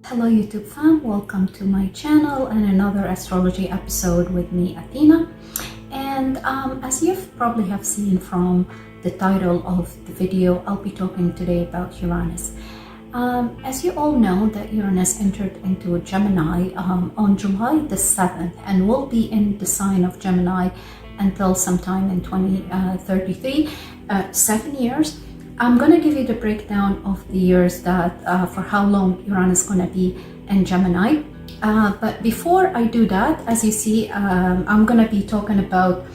Hello YouTube fam, welcome to my channel and another astrology episode with me, Athena. And as you probably have seen from the title of the video, I'll be talking today about Uranus. As you all know, that Uranus entered into Gemini on July the 7th and will be in the sign of Gemini until sometime in 2033, 7 years. I'm going to give you the breakdown of the years that for how long Uranus is going to be in Gemini. But before I do that, as you see, I'm going to be talking about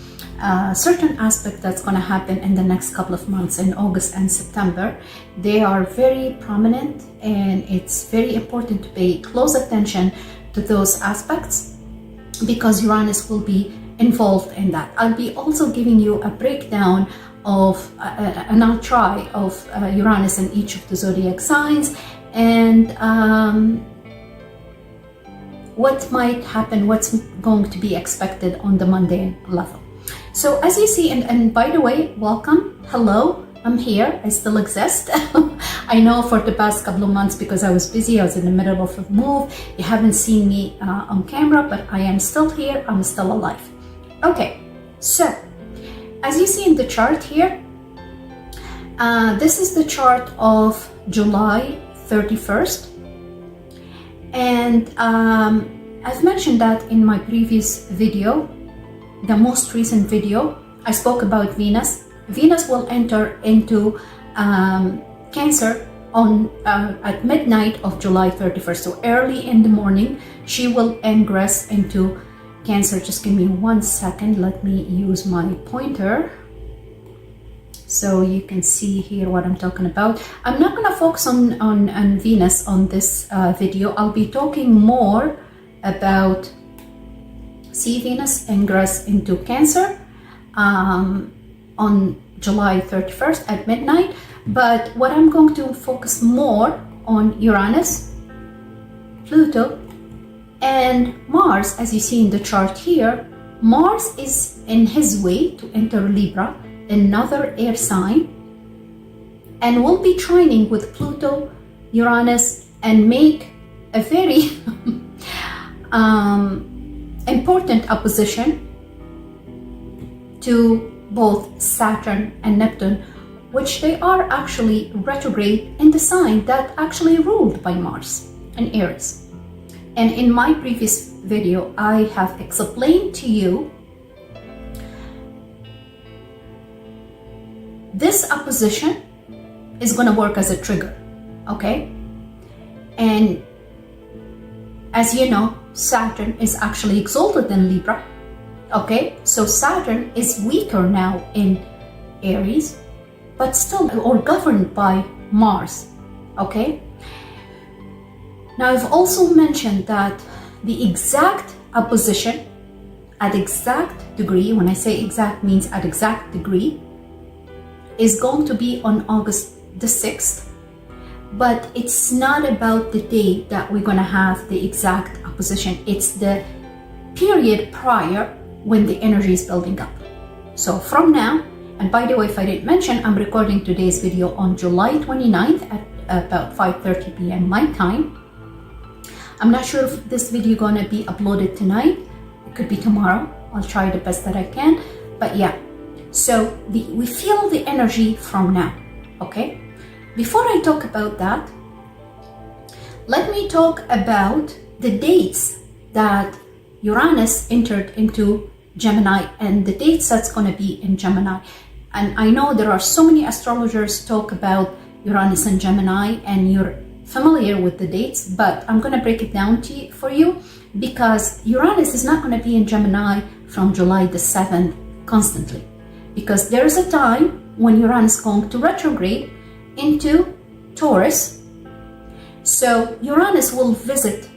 certain aspect that's going to happen in the next couple of months in August and September. They are very prominent and it's very important to pay close attention to those aspects because Uranus will be involved in that. I'll be also giving you a breakdown of and I'll try of Uranus in each of the zodiac signs and what might happen, what's going to be expected on the mundane level. So as you see, and by the way, welcome, hello, I'm here, I still exist. I know for the past couple of months because I was busy, I was in the middle of a move, you haven't seen me on camera, but I am still here, I'm still alive. Okay, so as you see in the chart here, this is the chart of July 31st. And I've mentioned that in my previous video, the most recent video, I spoke about Venus. Venus will enter into Cancer on at midnight of July 31st. So early in the morning, she will ingress into Cancer. Just give me 1 second. Let me use my pointer so you can see here what I'm talking about. I'm not going to focus on Venus on this video. I'll be talking more about Venus ingress into Cancer on July 31st at midnight. But what I'm going to focus more on Uranus, Pluto, and Mars. As you see in the chart here, Mars is in his way to enter Libra, another air sign, and will be trining with Pluto, Uranus, and make a very important opposition to both Saturn and Neptune, which they are actually retrograde in the sign that actually ruled by Mars and Aries. And in my previous video, I have explained to you this opposition is going to work as a trigger, okay? And as you know, Saturn is actually exalted in Libra, okay? So Saturn is weaker now in Aries, but still or governed by Mars, okay? Now, I've also mentioned that the exact opposition at exact degree, when I say exact means at exact degree, is going to be on August the 6th. But it's not about the day that we're going to have the exact opposition. It's the period prior when the energy is building up. So from now, and by the way, if I didn't mention, I'm recording today's video on July 29th at about 5:30 p.m. my time. I'm not sure if this video gonna be uploaded tonight. It could be tomorrow. I'll try the best that I can. But yeah, so we feel the energy from now, okay? Before I talk about that, let me talk about the dates that Uranus entered into Gemini and the dates that's gonna be in Gemini. And I know there are so many astrologers talk about Uranus and Gemini and you're familiar with the dates, but I'm going to break it down to you, for you because Uranus is not going to be in Gemini from July the 7th constantly, because there is a time when Uranus is going to retrograde into Taurus. So Uranus will visit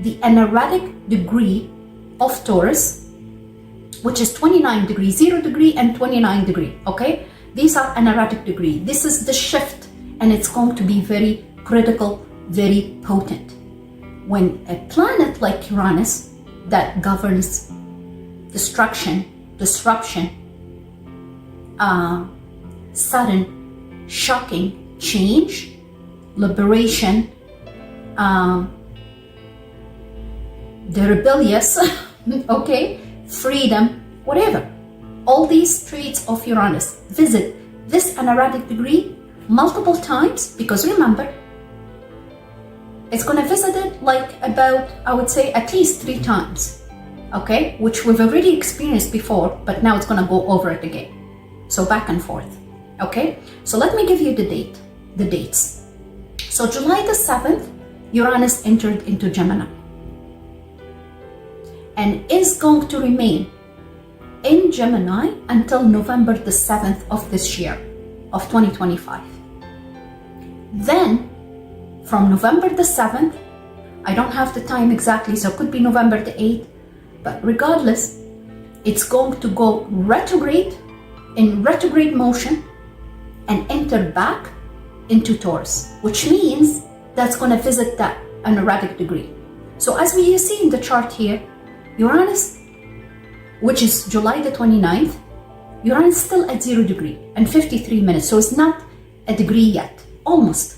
the anaretic degree of Taurus, which is 29 degrees, 0 degree and 29 degree, okay? These are anaretic degree. This is the shift and it's going to be very critical, very potent. When a planet like Uranus that governs destruction, disruption, sudden, shocking change, liberation, the rebellious, okay, freedom, whatever. All these traits of Uranus visit this anaretic degree multiple times, because remember, it's going to visit it like about, I would say, at least 3 times, okay, which we've already experienced before, but now it's going to go over it again. So back and forth, okay? So let me give you the dates. So July the 7th, Uranus entered into Gemini and is going to remain in Gemini until November the 7th of this year, of 2025. Then, from November the 7th, I don't have the time exactly, so it could be November the 8th, but regardless, it's going to go retrograde, in retrograde motion, and enter back into Taurus, which means that's going to visit that anaretic degree. So as we see in the chart here, Uranus, which is July the 29th, Uranus is still at 0 degree and 53 minutes, so it's not a degree yet, almost.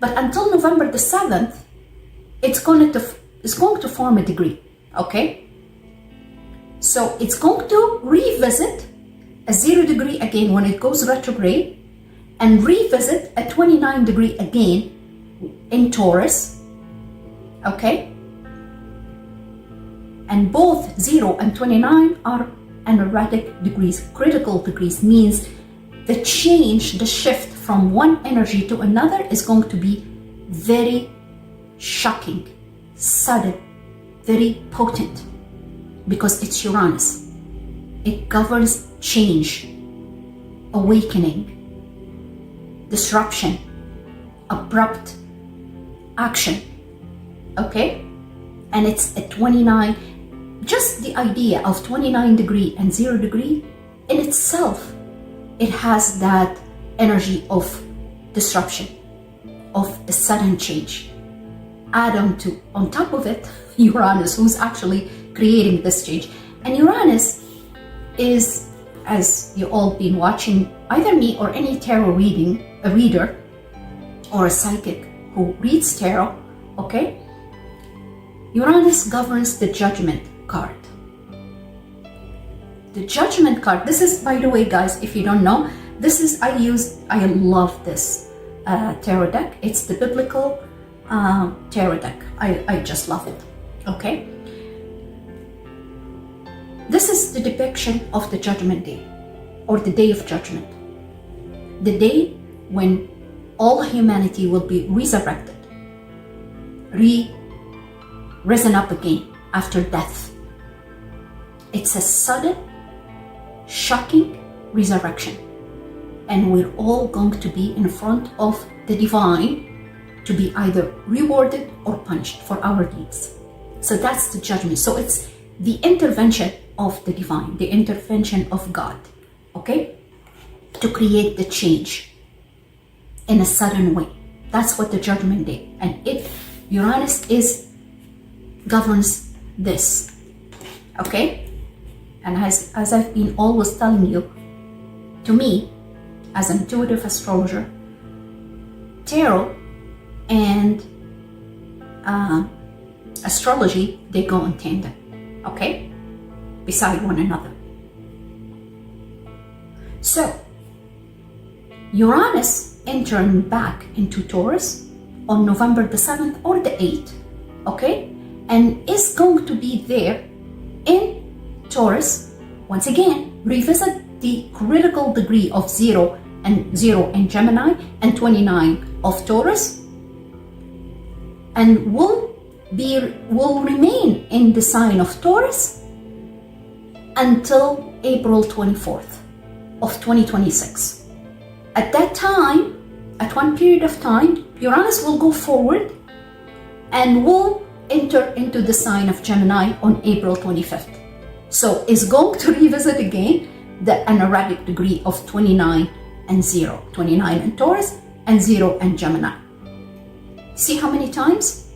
But until November the 7th, it's going to form a degree, okay? So it's going to revisit a 0 degree again when it goes retrograde, and revisit a 29 degree again in Taurus, okay? And both 0 and 29 are anaretic degrees. Critical degrees means the change, the shift from one energy to another is going to be very shocking, sudden, very potent, because it's Uranus. It governs change, awakening, disruption, abrupt action, okay? And it's a 29, just the idea of 29 degree and 0 degree in itself, it has that energy of disruption, of a sudden change. Add on top of it, Uranus, who's actually creating this change. And Uranus is, as you all been watching, either me or any tarot reader or a psychic who reads tarot, okay? Uranus governs the Judgment card. The Judgment card, this is, by the way, guys, if you don't know, this is, I love this tarot deck. It's the biblical tarot deck. I just love it, okay? This is the depiction of the Judgment Day, or the Day of Judgment. The day when all humanity will be resurrected, risen up again after death. It's a sudden, shocking resurrection. And we're all going to be in front of the divine to be either rewarded or punished for our deeds. So that's the judgment. So it's the intervention of the divine, the intervention of God, okay? To create the change in a sudden way. That's what the Judgment Day. And Uranus governs this, okay? And as I've been always telling you, to me, as an intuitive astrologer, tarot and astrology, they go in tandem, okay? Beside one another. So, Uranus entering back into Taurus on November the 7th or the 8th, okay? And is going to be there in Taurus, once again, revisit the critical degree of 0 in Gemini and 29 of Taurus, and will remain in the sign of Taurus until April 24th of 2026. At that time, at one period of time, Uranus will go forward and will enter into the sign of Gemini on April 25th. So it's going to revisit again the anaretic degree of 29 and 0. 29 in Taurus and 0 in Gemini. See how many times?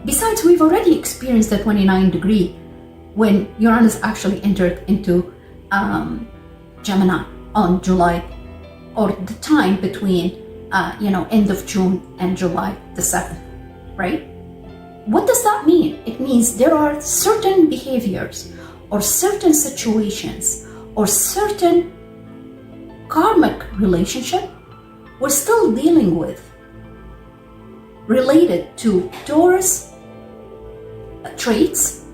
Besides, we've already experienced the 29 degree when Uranus actually entered into Gemini on July, or the time between end of June and July the 7th, right? What does that mean? It means there are certain behaviors or certain situations or certain karmic relationship we're still dealing with related to Taurus traits.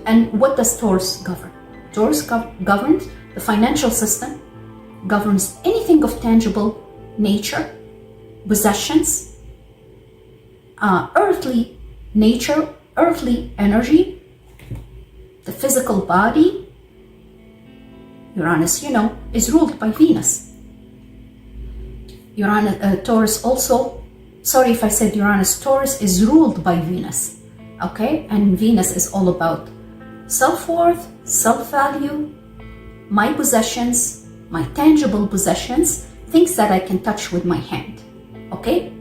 And what does Taurus govern? Taurus governs the financial system, governs anything of tangible nature, possessions, earthly nature, earthly energy, the physical body. Uranus, is ruled by Venus. Taurus also, sorry if I said Uranus, Taurus is ruled by Venus, okay? And Venus is all about self-worth, self-value, my possessions, my tangible possessions, things that I can touch with my hand, okay?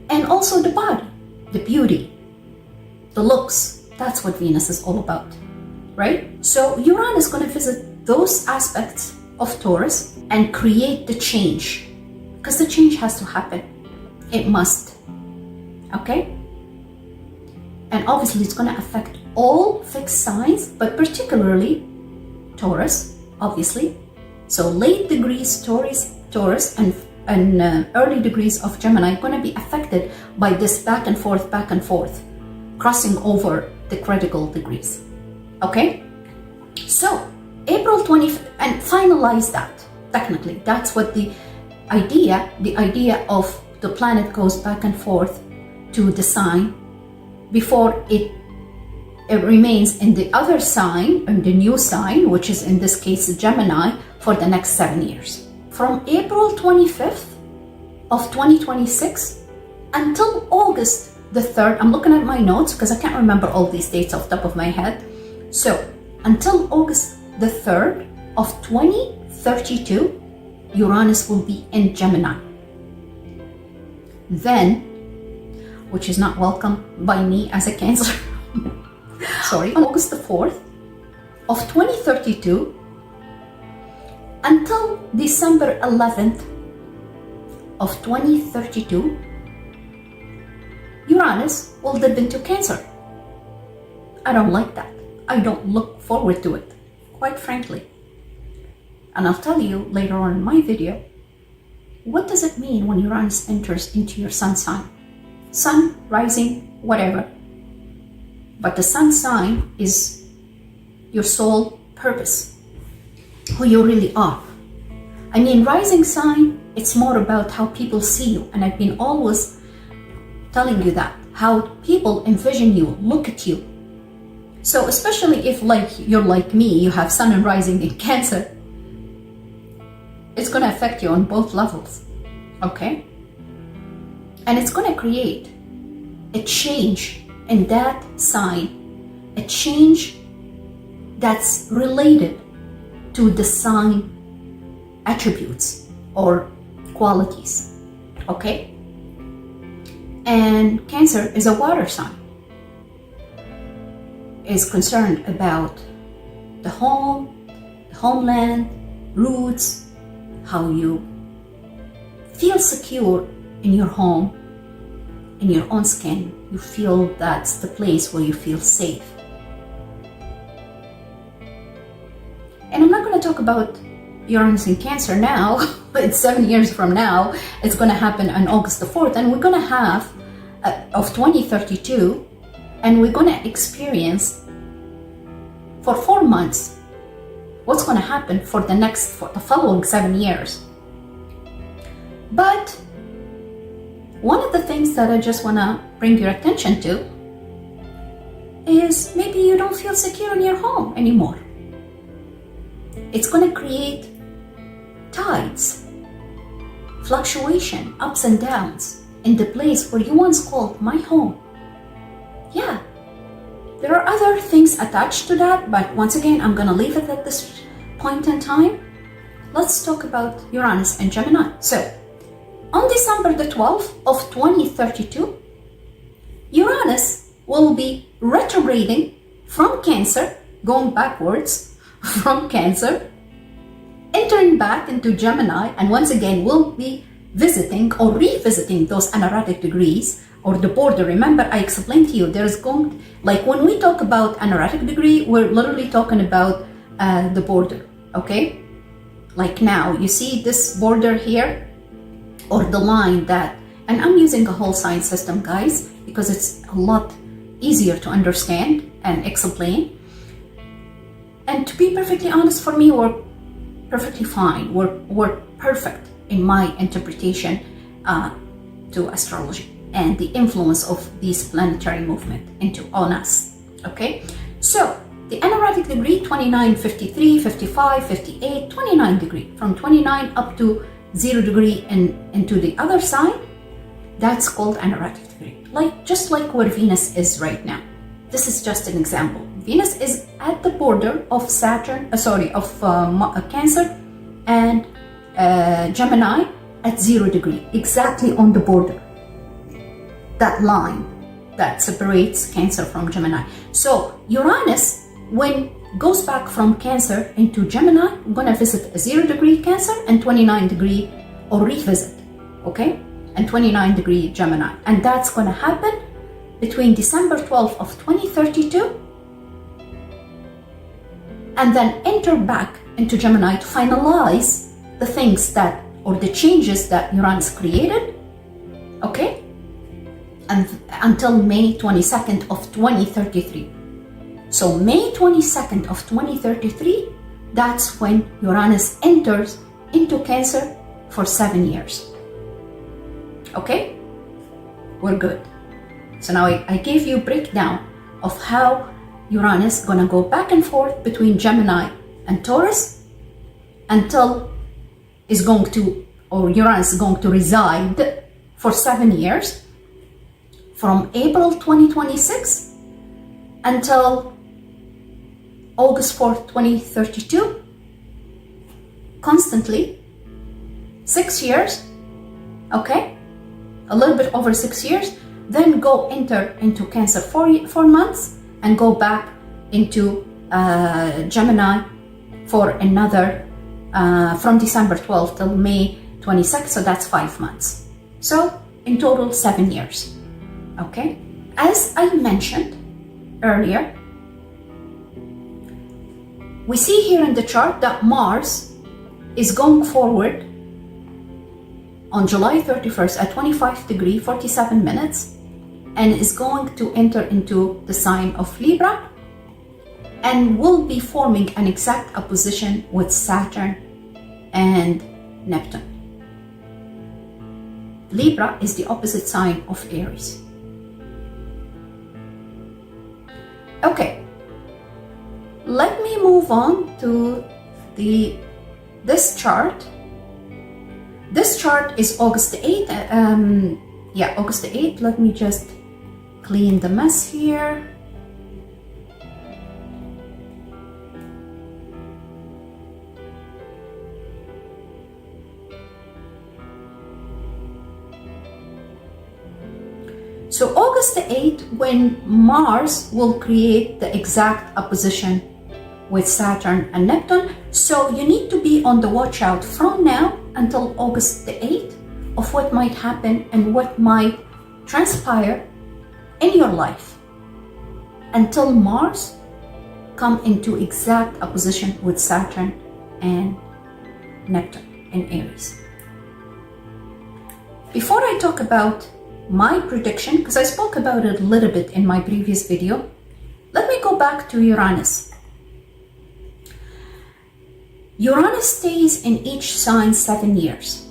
And also the body, the beauty, the looks. That's what Venus is all about, right? So Uranus is going to visit those aspects of Taurus and create the change, because the change has to happen. It must, okay? And obviously it's going to affect all fixed signs, but particularly Taurus, obviously. So late degrees Taurus and early degrees of Gemini are going to be affected by this back and forth, crossing over the critical degrees. Okay? So, April 20th, and finalize that, technically. That's what the idea of the planet goes back and forth to the sign before it remains in the other sign, in the new sign, which is in this case Gemini, for the next 7 years. From April 25th of 2026 until August the 3rd, I'm looking at my notes because I can't remember all these dates off the top of my head. So, until August the 3rd of 2032, Uranus will be in Gemini. Then, which is not welcome by me as a Cancer, sorry, on August the 4th of 2032 until December 11th of 2032, Uranus will dip into Cancer. I don't like that. I don't look forward to it, quite frankly. And I'll tell you later on in my video, what does it mean when Uranus enters into your sun sign? Sun, rising, whatever. But the sun sign is your soul purpose, who you really are. I mean, rising sign, it's more about how people see you. And I've been always telling you that, how people envision you, look at you. So especially if you're like me, you have sun and rising in Cancer, it's going to affect you on both levels, okay? And it's going to create a change in that sign, a change that's related to the sign attributes or qualities, okay? And Cancer is a water sign, is concerned about the home, the homeland, roots, how you feel secure in your home, in your own skin. You feel that's the place where you feel safe. And I'm not going to talk about Uranus in Cancer now. It's 7 years from now. It's going to happen on August the 4th, and we're going to have of 2032, and we're going to experience for 4 months what's going to happen for the following 7 years. But one of the things that I just want to bring your attention to is maybe you don't feel secure in your home anymore. It's going to create tides, fluctuation, ups and downs in the place where you once called my home. Yeah, there are other things attached to that, but once again, I'm going to leave it at this point in time. Let's talk about Uranus and Gemini. So, on December the 12th of 2032, Uranus will be retrograding from Cancer, going backwards from Cancer, entering back into Gemini, and once again will be visiting or revisiting those anaretic degrees or the border. Remember, I explained to you, there's going, like when we talk about anaretic degree, we're literally talking about the border, okay? Like now, you see this border here, or the line that, and I'm using a whole sign system, guys, because it's a lot easier to understand and explain. And to be perfectly honest, for me, we're perfectly fine. We're perfect in my interpretation to astrology and the influence of these planetary movement on us, okay? So the anaretic degree, 29, 53, 55, 58, 29 degree, from 29 up to 0 degree into the other side, that's called anaretic degree. Just like where Venus is right now. This is just an example. Venus is at the border of Cancer and Gemini at 0 degree, exactly on the border. That line that separates Cancer from Gemini. So Uranus, when goes back from Cancer into Gemini, I'm gonna visit a 0 degree Cancer and 29 degree, or revisit, okay? And 29 degree Gemini. And that's gonna happen between December 12th of 2032 and then enter back into Gemini to finalize the things that, or the changes that Uranus created, okay? And until May 22nd of 2033. So May 22nd of 2033, that's when Uranus enters into Cancer for 7 years. Okay? We're good. So now I gave you a breakdown of how Uranus is gonna go back and forth between Gemini and Taurus until Uranus is going to reside for 7 years from April 2026 until August 4th, 2032, constantly, 6 years, okay? A little bit over 6 years, then enter into Cancer for 4 months and go back into Gemini for another, from December 12th till May 22nd, so that's 5 months. So in total, 7 years, okay? As I mentioned earlier, we see here in the chart that Mars is going forward on July 31st at 25 degree 47 minutes and is going to enter into the sign of Libra and will be forming an exact opposition with Saturn and Neptune. Libra is the opposite sign of Aries. Okay, let me move on to this chart. This chart is August 8th. August 8th. Let me just clean the mess here. So August 8th, when Mars will create the exact opposition with Saturn and Neptune. So you need to be on the watch out from now until August the 8th of what might happen and what might transpire in your life until Mars come into exact opposition with Saturn and Neptune in Aries. Before I talk about my prediction, because I spoke about it a little bit in my previous video, let me go back to Uranus. Uranus stays in each sign 7 years.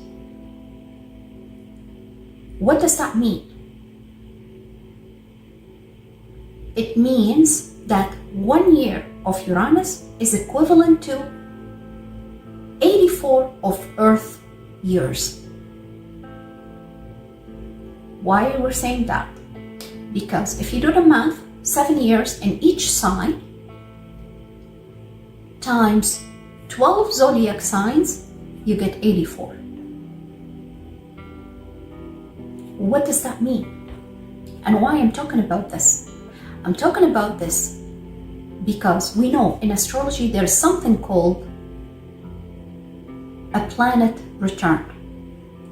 What does that mean? It means that 1 year of Uranus is equivalent to 84 of Earth years. Why are we saying that? Because if you do the math, 7 years in each sign times 12 zodiac signs, you get 84. What does that mean? And why I'm talking about this? I'm talking about this because we know in astrology there is something called a planet return.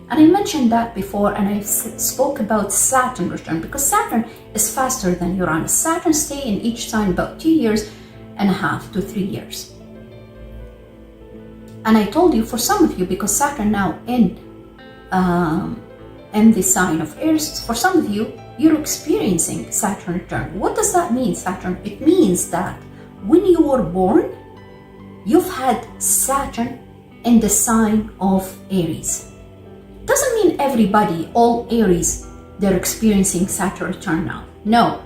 And I mentioned that before, and I spoke about Saturn return, because Saturn is faster than Uranus. Saturn stays in each sign about 2.5 years to 3 years. And I told you, for some of you, because Saturn now in the sign of Aries, for some of you, you're experiencing Saturn return. What does that mean, Saturn? It means that when you were born, you've had Saturn in the sign of Aries. Doesn't mean everybody, all Aries, they're experiencing Saturn return now. No.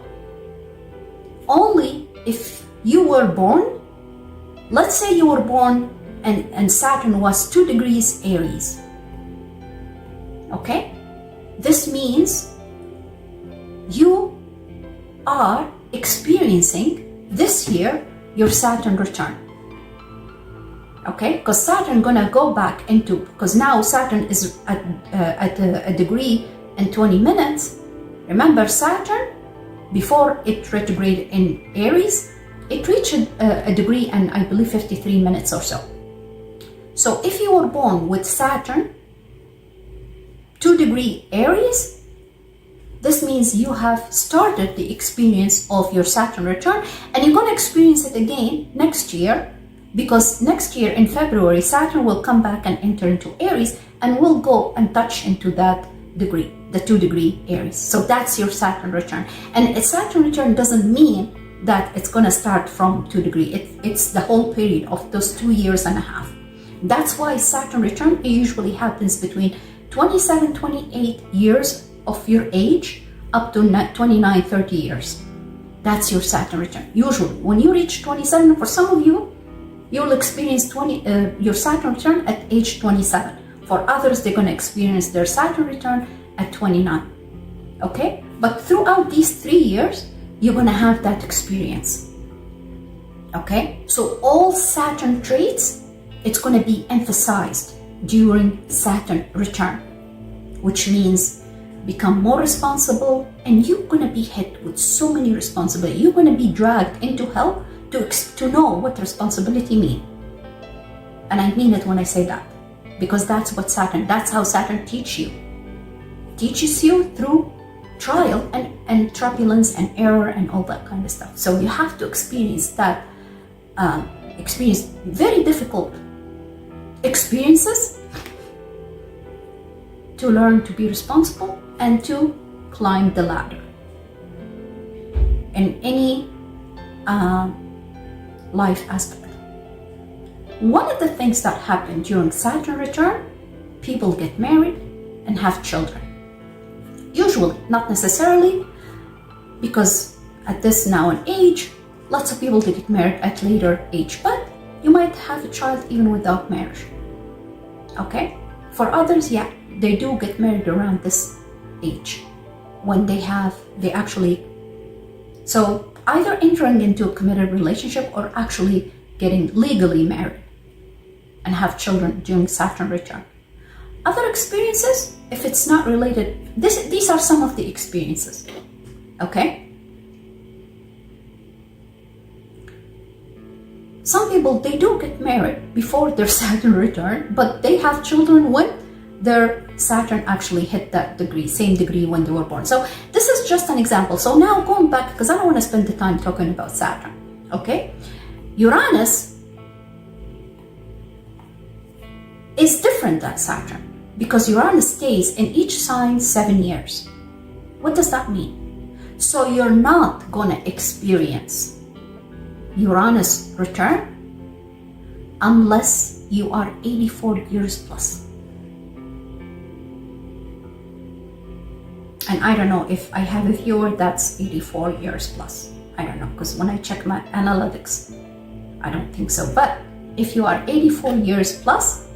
Only if you were born, let's say you were born and Saturn was 2 degrees Aries. Okay? This means you are experiencing this year your Saturn return. Okay, because Saturn gonna go back into, because now Saturn is at a degree in 20 minutes. Remember, Saturn, before it retrograde in Aries, it reached a degree in, I believe, 53 minutes or so. So if you were born with Saturn 2 degree Aries, this means you have started the experience of your Saturn return, and you're gonna experience it again next year. Because next year in February, Saturn will come back and enter into Aries and will go and touch into that degree, the 2 degree Aries. So that's your Saturn return. And a Saturn return doesn't mean that it's going to start from 2 degree. It's the whole period of those 2.5 years. That's why Saturn return usually happens between 27, 28 years of your age up to 29, 30 years. That's your Saturn return. Usually, when you reach 27, for some of you, you'll experience your Saturn return at age 27. For others, they're going to experience their Saturn return at 29. Okay? But throughout these 3 years, you're going to have that experience. Okay? So all Saturn traits, it's going to be emphasized during Saturn return, which means become more responsible, and you're going to be hit with so many responsibilities. You're going to be dragged into hell to know what responsibility means. And I mean it when I say that, because that's how Saturn teaches you through trial and turbulence and error and all that kind of stuff. So you have to experience that, experience very difficult experiences to learn to be responsible and to climb the ladder in any life aspect. One of the things that happen during Saturn return, people get married and have children. Usually, not necessarily, because at this now an age, lots of people get married at later age, but you might have a child even without marriage. Okay? For others, yeah, they do get married around this age when they actually, so either entering into a committed relationship or actually getting legally married and have children during Saturn return. Other experiences, if it's not related, these are some of the experiences. Okay? Some people, they do get married before their Saturn return, but they have children when their Saturn actually hit that degree, same degree when they were born. So this is just an example. So now going back, because I don't want to spend the time talking about Saturn, okay? Uranus is different than Saturn because Uranus stays in each sign 7 years. What does that mean? So you're not gonna experience Uranus return unless you are 84 years plus. And I don't know if I have a viewer that's 84 years plus. I don't know, because when I check my analytics, I don't think so. But if you are 84 years plus,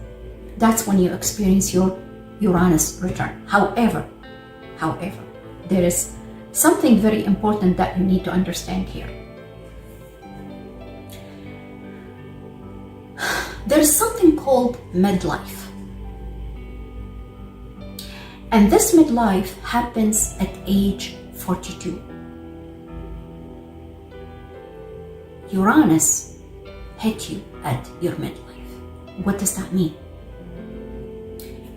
that's when you experience your Uranus return. However, there is something very important that you need to understand here. There's something called midlife. And this midlife happens at age 42. Uranus hit you at your midlife. What does that mean?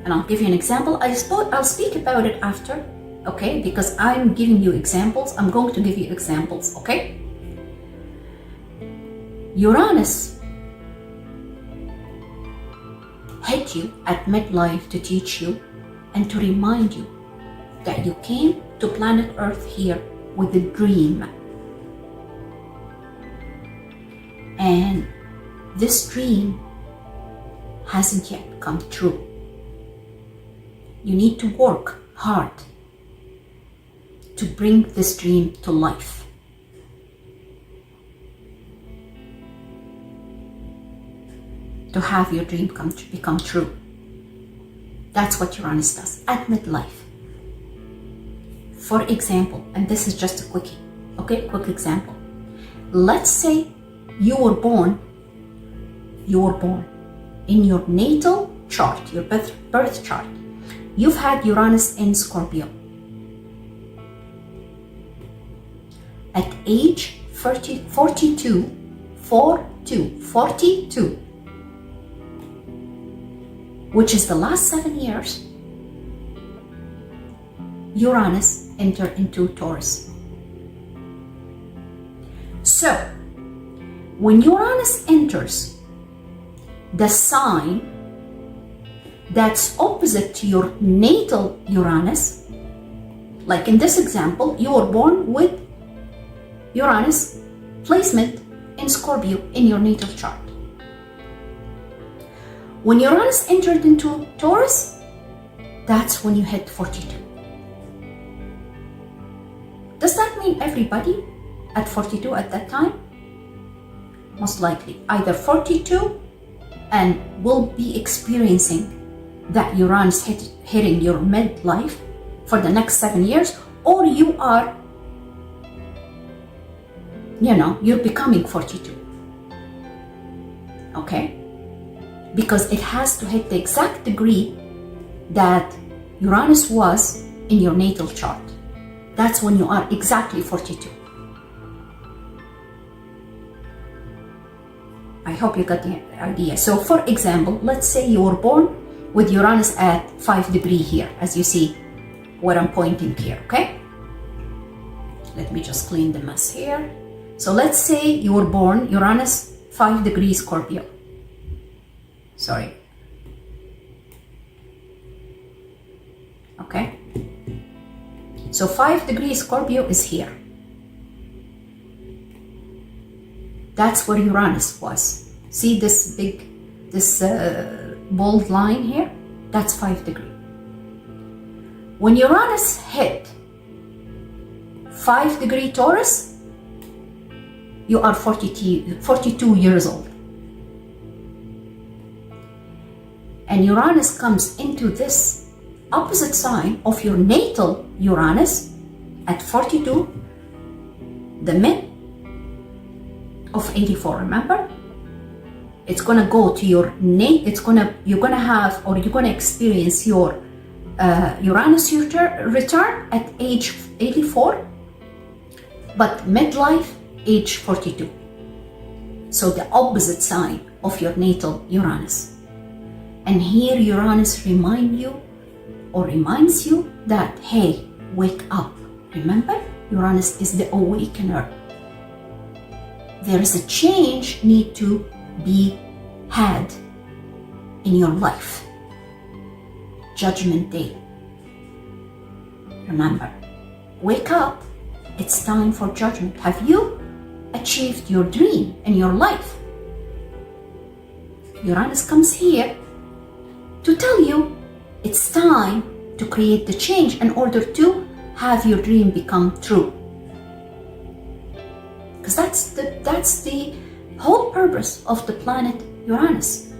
And I'll give you an example. I'll speak about it after, okay? Because I'm giving you examples. I'm going to give you examples, okay? Uranus hit you at midlife to teach you and to remind you that you came to planet Earth here with a dream. And this dream hasn't yet come true. You need to work hard to bring this dream to life. To have your dream become true. That's what Uranus does at midlife. For example, and this is just a quickie, okay, quick example. Let's say you were born in your natal chart, your birth chart. You've had Uranus in Scorpio. At age 42, which is the last 7 years, Uranus entered into Taurus. So, when Uranus enters the sign that's opposite to your natal Uranus, like in this example, you were born with Uranus placement in Scorpio in your natal chart. When Uranus entered into Taurus, that's when you hit 42. Does that mean everybody at 42 at that time? Most likely, either 42 and will be experiencing that Uranus hitting your midlife for the next 7 years, or you are, you're becoming 42. Okay? Because it has to hit the exact degree that Uranus was in your natal chart. That's when you are exactly 42. I hope you got the idea. So for example, let's say you were born with Uranus at 5 degrees here, as you see what I'm pointing here, okay? Let me just clean the mess here. So let's say you were born Uranus 5 degrees Scorpio. Sorry. Okay? So 5 degrees Scorpio is here. That's where Uranus was. See this bold line here? That's 5 degrees. When Uranus hit 5 degree Taurus, you are 42 years old. And Uranus comes into this opposite sign of your natal Uranus at 42, the mid of 84, remember? It's gonna go to your you're gonna experience your Uranus return at age 84, but midlife age 42. So the opposite sign of your natal Uranus. And here Uranus reminds you that, hey, wake up. Remember, Uranus is the awakener. There is a change need to be had in your life. Judgment Day. Remember, wake up. It's time for judgment. Have you achieved your dream in your life? Uranus comes here to tell you it's time to create the change in order to have your dream become true. Because that's the whole purpose of the planet Uranus.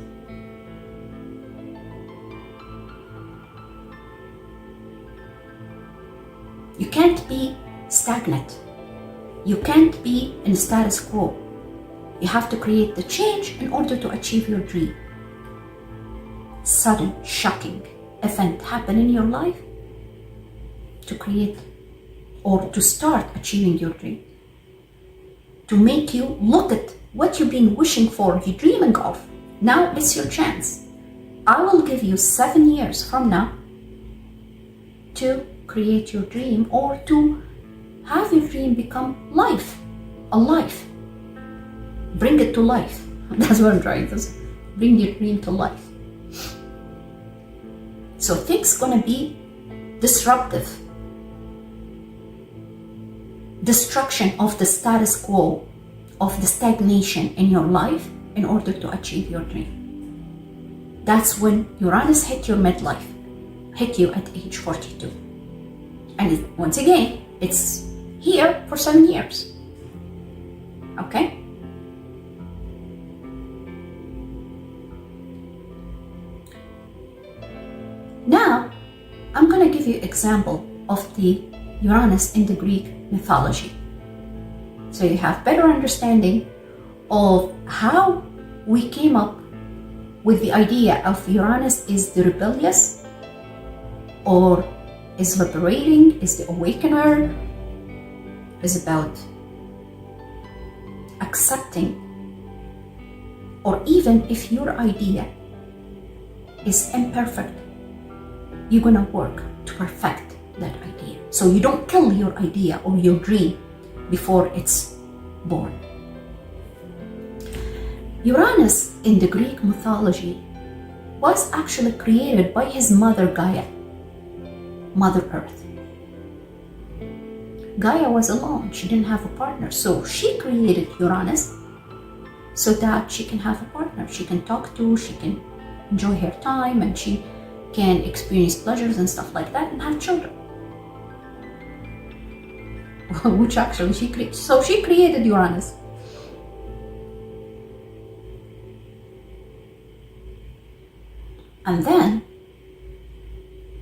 You can't be stagnant. You can't be in status quo. You have to create the change in order to achieve your dream. Sudden, shocking event happen in your life to create or to start achieving your dream. To make you look at what you've been wishing for, you're dreaming of. Now it's your chance. I will give you 7 years from now to create your dream, or to have your dream become a life. Bring it to life. That's what I'm trying to say. Bring your dream to life. So things gonna be disruptive. Destruction of the status quo, of the stagnation in your life in order to achieve your dream. That's when Uranus hit your midlife, hit you at age 42. And once again, it's here for 7 years. Okay? Now, I'm going to give you an example of the Uranus in the Greek mythology, so you have better understanding of how we came up with the idea of Uranus is the rebellious, or is liberating, is the awakener, is about accepting, or even if your idea is imperfect, you're gonna work to perfect that idea. So you don't kill your idea or your dream before it's born. Uranus in the Greek mythology was actually created by his mother Gaia, Mother Earth. Gaia was alone, she didn't have a partner, so she created Uranus so that she can have a partner, she can talk to, she can enjoy her time, and she can experience pleasures and stuff like that and have children. Which actually she created. So she created Uranus. And then,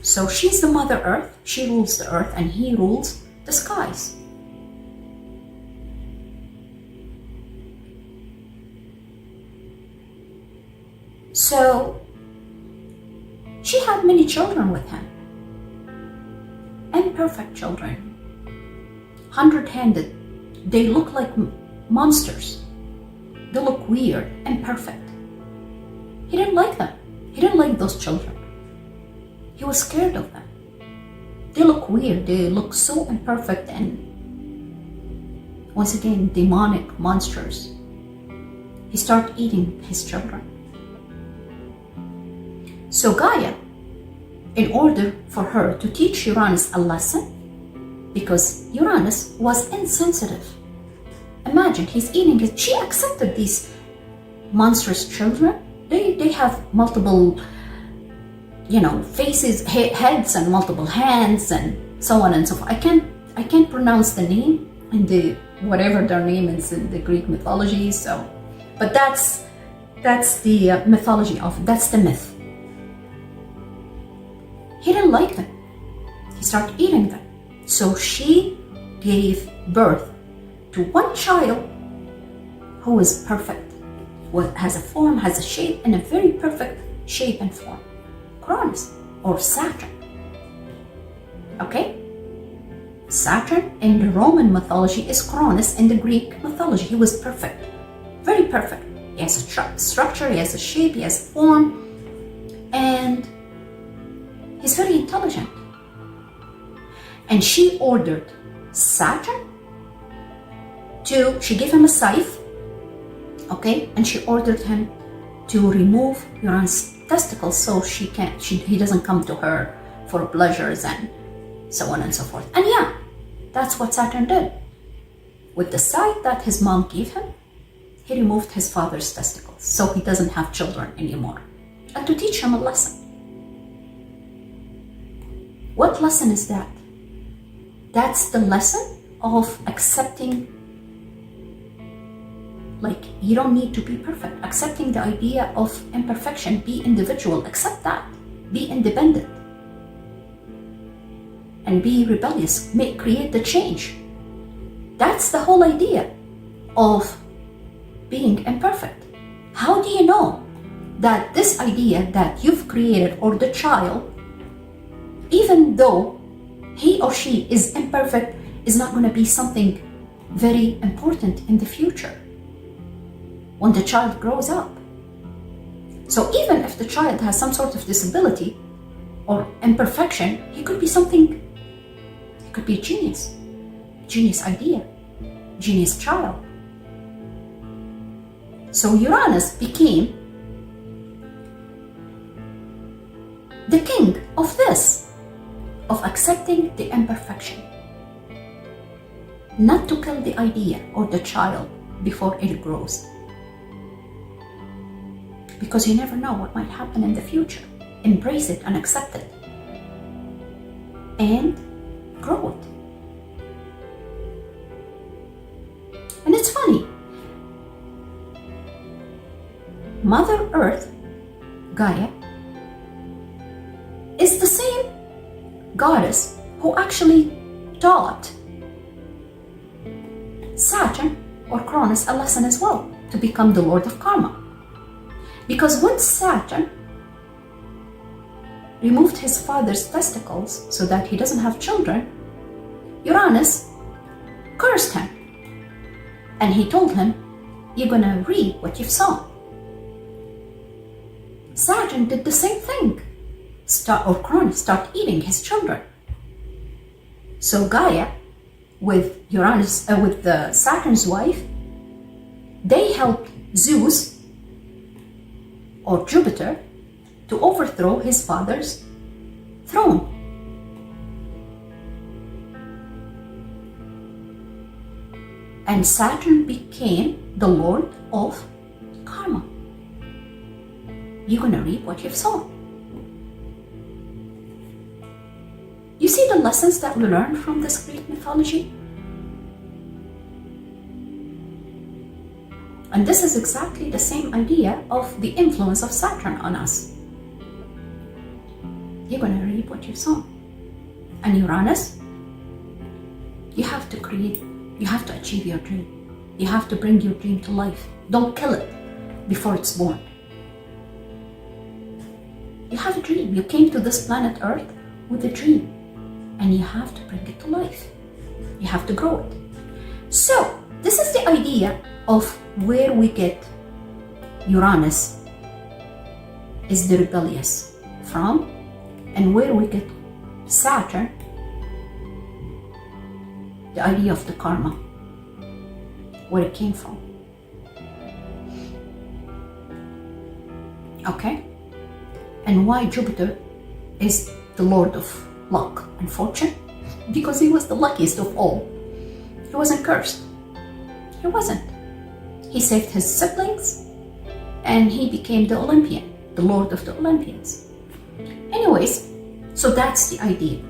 so she's the Mother Earth, she rules the earth, and he rules the skies. So she had many children with him, imperfect children, 100-handed. They look like monsters. They look weird, imperfect. He didn't like them. He didn't like those children. He was scared of them. They look weird. They look so imperfect and, once again, demonic monsters. He started eating his children. So Gaia, in order for her to teach Uranus a lesson, because Uranus was insensitive. Imagine, he's eating it. She accepted these monstrous children. They have multiple, faces, heads, and multiple hands, and so on and so forth. I can't pronounce the name in the whatever their name is in the Greek mythology. So, but that's the mythology of it. That's the myth. He didn't like them. He started eating them. So she gave birth to one child who is perfect, who has a form, has a shape, and a very perfect shape and form. Cronus, or Saturn. Okay? Saturn in the Roman mythology is Cronus in the Greek mythology. He was perfect, very perfect. He has a structure, he has a shape, he has a form, and he's very intelligent. And she ordered Saturn she gave him a scythe, okay, and she ordered him to remove Uranus' testicles so he doesn't come to her for pleasures and so on and so forth. And yeah, that's what Saturn did. With the scythe that his mom gave him, he removed his father's testicles so he doesn't have children anymore, and to teach him a lesson. What lesson is that? That's the lesson of accepting, like, you don't need to be perfect. Accepting the idea of imperfection. Be individual. Accept that. Be independent. And be rebellious. Create the change. That's the whole idea of being imperfect. How do you know that this idea that you've created, or the child, even though he or she is imperfect, is not going to be something very important in the future when the child grows up? So even if the child has some sort of disability or imperfection, he could be something, he could be a genius idea, genius child. So Uranus became the king of this, of accepting the imperfection, not to kill the idea or the child before it grows. Because you never know what might happen in the future. Embrace it and accept it. And grow it. And it's funny. Mother Earth, Gaia, is the same goddess who actually taught Saturn or Cronus a lesson as well, to become the Lord of Karma. Because when Saturn removed his father's testicles so that he doesn't have children, Uranus cursed him. And he told him, you're gonna reap what you've sown. Saturn did the same thing. Cronus started eating his children. So Gaia, with Saturn's wife, they helped Zeus or Jupiter to overthrow his father's throne. And Saturn became the Lord of Karma. You're gonna reap what you've sown. You see the lessons that we learned from this Greek mythology? And this is exactly the same idea of the influence of Saturn on us. You're going to reap what you've sown. And Uranus, you have to create, you have to achieve your dream. You have to bring your dream to life. Don't kill it before it's born. You have a dream. You came to this planet Earth with a dream. And you have to bring it to life. You have to grow it. So, this is the idea of where we get Uranus is the rebellious from, and where we get Saturn, the idea of the karma, where it came from. Okay? And why Jupiter is the lord of luck and fortune? Because he was the luckiest of all. He wasn't cursed. He wasn't. He saved his siblings and he became the Olympian, the lord of the Olympians. Anyways, so that's the idea.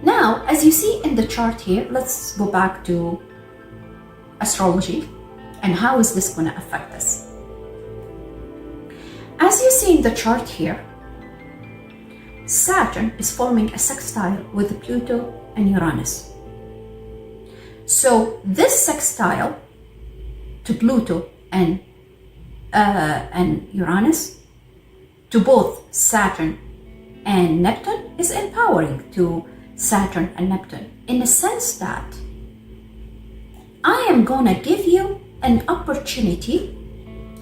Now, as you see in the chart here, let's go back to astrology and how is this going to affect us. As you see in the chart here, Saturn is forming a sextile with Pluto and Uranus. So this sextile to Pluto and Uranus, to both Saturn and Neptune, is empowering to Saturn and Neptune in the sense that I am going to give you an opportunity.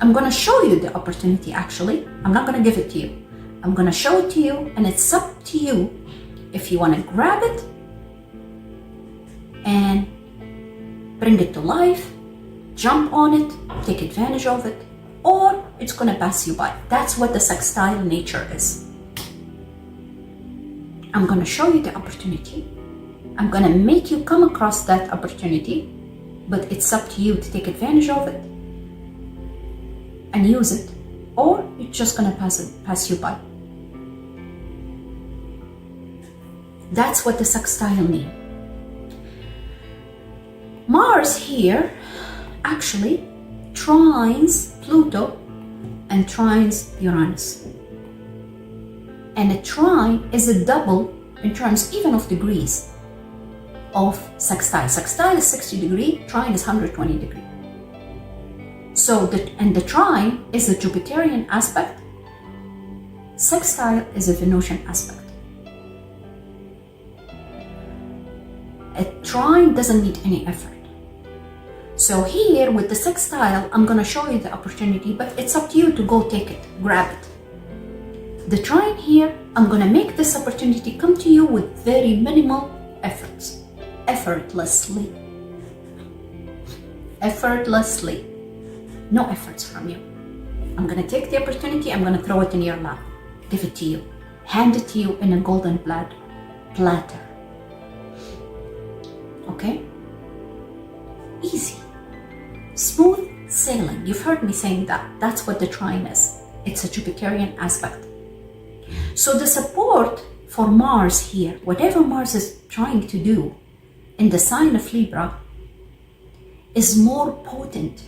I'm going to show you the opportunity actually. I'm not going to give it to you. I'm going to show it to you, and it's up to you if you want to grab it and bring it to life, jump on it, take advantage of it, or it's going to pass you by. That's what the sextile nature is. I'm going to show you the opportunity. I'm going to make you come across that opportunity, but it's up to you to take advantage of it and use it, or it's just going to pass you by. That's what the sextile means. Mars here actually trines Pluto and trines Uranus. And a trine is a double in terms even of degrees of sextile. Sextile is 60 degrees, trine is 120 degrees. So the trine is a Jupiterian aspect, sextile is a Venusian aspect. A trine doesn't need any effort. So here with the sextile, I'm going to show you the opportunity, but it's up to you to go take it, grab it. The trine here, I'm going to make this opportunity come to you with very minimal efforts, effortlessly. Effortlessly. No efforts from you. I'm going to take the opportunity, I'm going to throw it in your lap, give it to you, hand it to you in a golden platter. Okay? Easy. Smooth sailing. You've heard me saying that. That's what the trine is. It's a Jupiterian aspect. So the support for Mars here, whatever Mars is trying to do in the sign of Libra, is more potent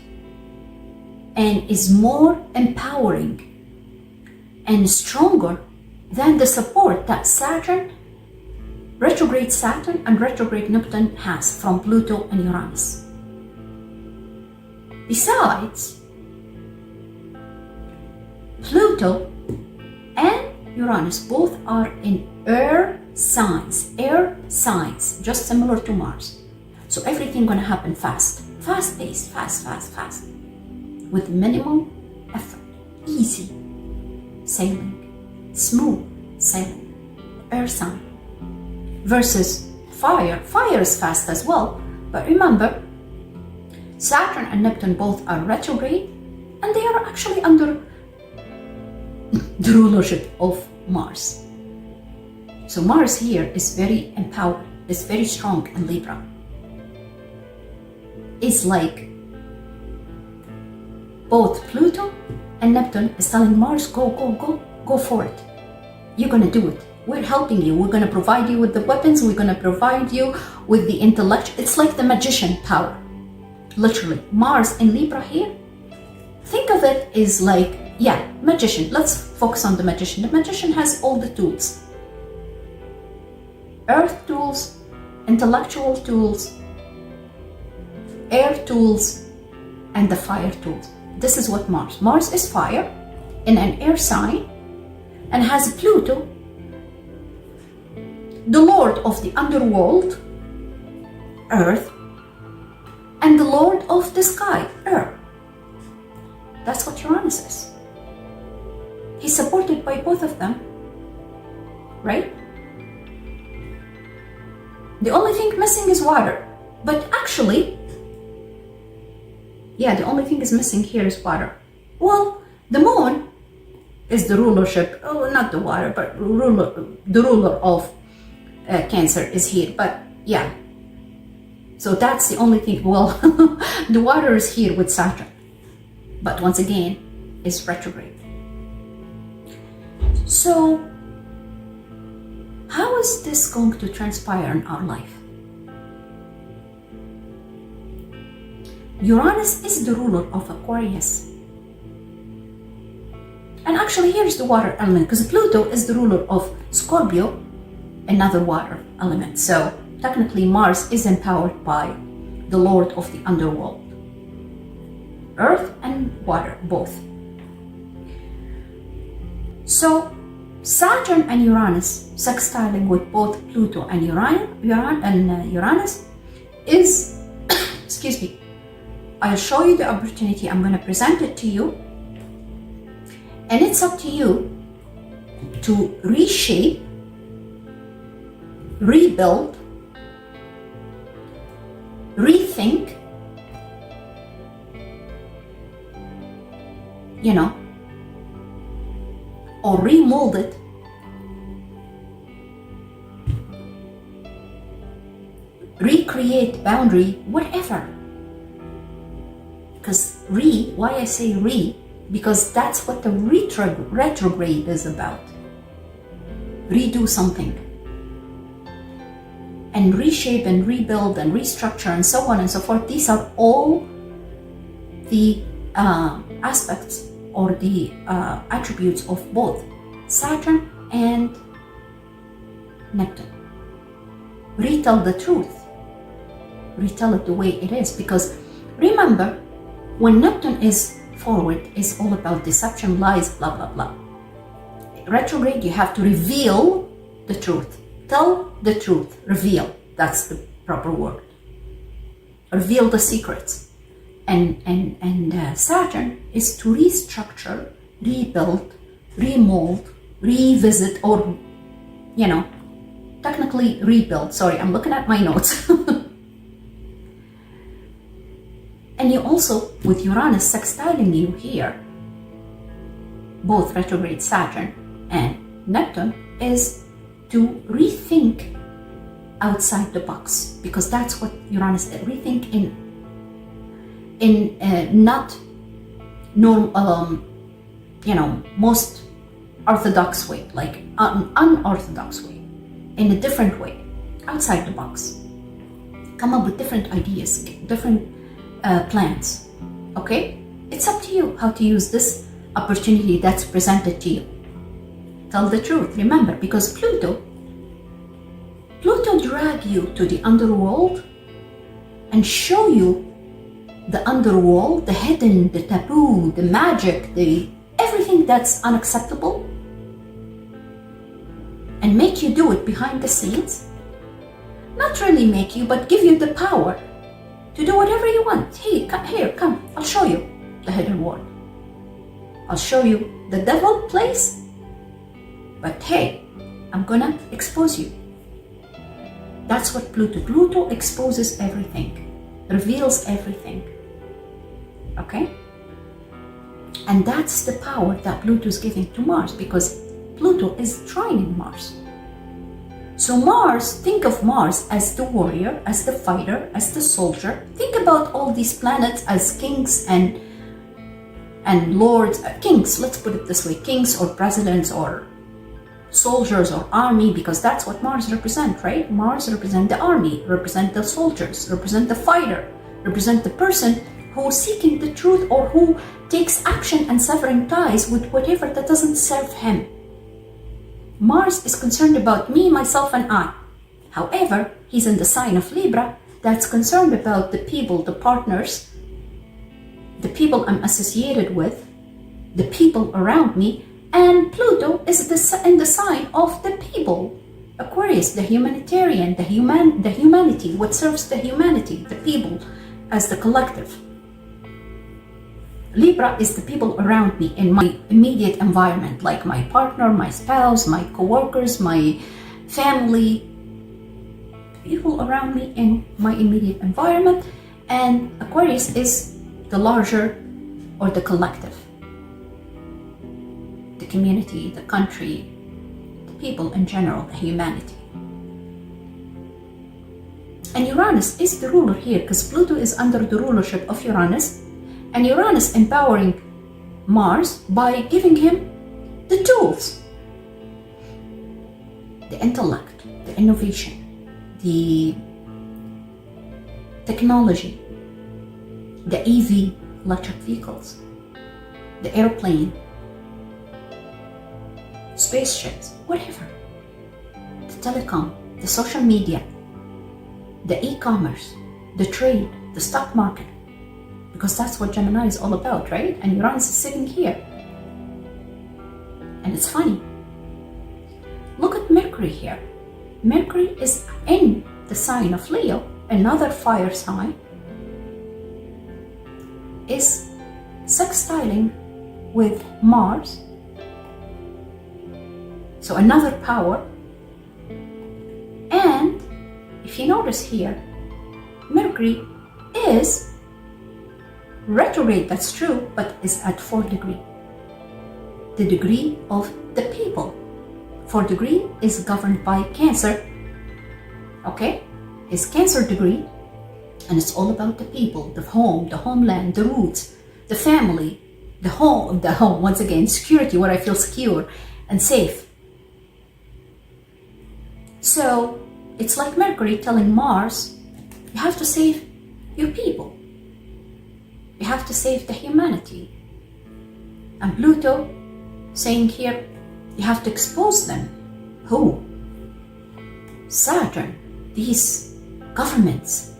and is more empowering and stronger than the support that Saturn, retrograde Saturn and retrograde Neptune has from Pluto and Uranus. Besides, Pluto and Uranus both are in air signs, just similar to Mars. So everything gonna happen fast paced, fast, with minimal effort, easy sailing, smooth sailing, air sign. Versus fire. Fire is fast as well, but remember, Saturn and Neptune both are retrograde, and they are actually under the rulership of Mars. So Mars here is very empowered, is very strong in Libra. It's like both Pluto and Neptune is telling Mars, go for it. You're gonna do it. We're helping you. We're gonna provide you with the weapons. We're gonna provide you with the intellect. It's like the magician power. Literally, Mars in Libra here, think of it as like, yeah, magician. Let's focus on the magician. The magician has all the tools. Earth tools, intellectual tools, air tools, and the fire tools. This is what Mars is fire in an air sign and has Pluto, the lord of the underworld, Earth, and the lord of the sky, Earth. That's what Uranus is. He's supported by both of them, right? The only thing missing is water. But actually, yeah, the only thing is missing here is water. Well, the moon is the rulership, not the water, but the ruler of Cancer is here, but yeah. So that's the only thing. Well, the water is here with Saturn, but once again, it's retrograde. So, how is this going to transpire in our life? Uranus is the ruler of Aquarius. And actually, here's the water element, because Pluto is the ruler of Scorpio, another water element. So technically Mars is empowered by the lord of the underworld. Earth and water, both. So Saturn and Uranus sextiling with both Pluto and Uranus is, excuse me, I'll show you the opportunity, I'm going to present it to you, and it's up to you to reshape, rebuild, rethink, or remold it, recreate boundary, whatever. Because why I say because that's what the retrograde is about. Redo something. And reshape and rebuild and restructure and so on and so forth. These are all the aspects or the attributes of both Saturn and Neptune. Retell the truth. Retell it the way it is. Because remember, when Neptune is forward, it's all about deception, lies, blah, blah, blah. Retrograde, you have to reveal the truth. Tell the truth. Reveal. That's the proper word. Reveal the secrets. And Saturn is to restructure, rebuild, remold, revisit, or, you know, technically rebuild. Sorry, I'm looking at my notes. And you also, with Uranus sextiling you here, both retrograde Saturn and Neptune, is to rethink outside the box, because that's what Uranus did. Rethink in not normal, most orthodox way, like an unorthodox way, in a different way, outside the box. Come up with different ideas, different plans. Okay, it's up to you how to use this opportunity that's presented to you. Tell the truth, remember, because Pluto drag you to the underworld and show you the underworld, the hidden, the taboo, the magic, the everything that's unacceptable, and make you do it behind the scenes. Not really make you, but give you the power to do whatever you want. Hey, come, I'll show you the hidden world. I'll show you the devil place, but hey, I'm gonna expose you. That's what Pluto exposes everything, reveals everything. Okay? And that's the power that Pluto is giving to Mars, because Pluto is trining Mars. So Mars, think of Mars as the warrior, as the fighter, as the soldier. Think about all these planets as kings and lords, kings, let's put it this way, kings or presidents or soldiers or army, because that's what Mars represents, right? Mars represents the army, represent the soldiers, represent the fighter, represent the person who's seeking the truth or who takes action and severing ties with whatever that doesn't serve him. Mars is concerned about me, myself, and I. However, he's in the sign of Libra that's concerned about the people, the partners, the people I'm associated with, the people around me, and Pluto is in the sign of the people. Aquarius, the humanitarian, the humanity, what serves the humanity, the people as the collective. Libra is the people around me in my immediate environment, like my partner, my spouse, my co-workers, my family, people around me in my immediate environment. And Aquarius is the larger or the collective, the community, the country, the people in general, the humanity. And Uranus is the ruler here, because Pluto is under the rulership of Uranus, and Uranus empowering Mars by giving him the tools, the intellect, the innovation, the technology, the EV, electric vehicles, the airplane, spaceships, whatever, the telecom, the social media, the e-commerce, the trade, the stock market, because that's what Gemini is all about, right? And Uranus is sitting here. And it's funny. Look at Mercury here. Mercury is in the sign of Leo, another fire sign, is sextiling with Mars. So another power. And if you notice here, Mercury is retrograde, that's true, but is at 4th degree. The degree of the people. 4th degree is governed by Cancer. Okay? It's Cancer degree, and it's all about the people, the home, the homeland, the roots, the family, the home, once again, security, where I feel secure and safe. So it's like Mercury telling Mars, you have to save your people. You have to save the humanity. And Pluto saying here, you have to expose them. Who? Saturn, these governments,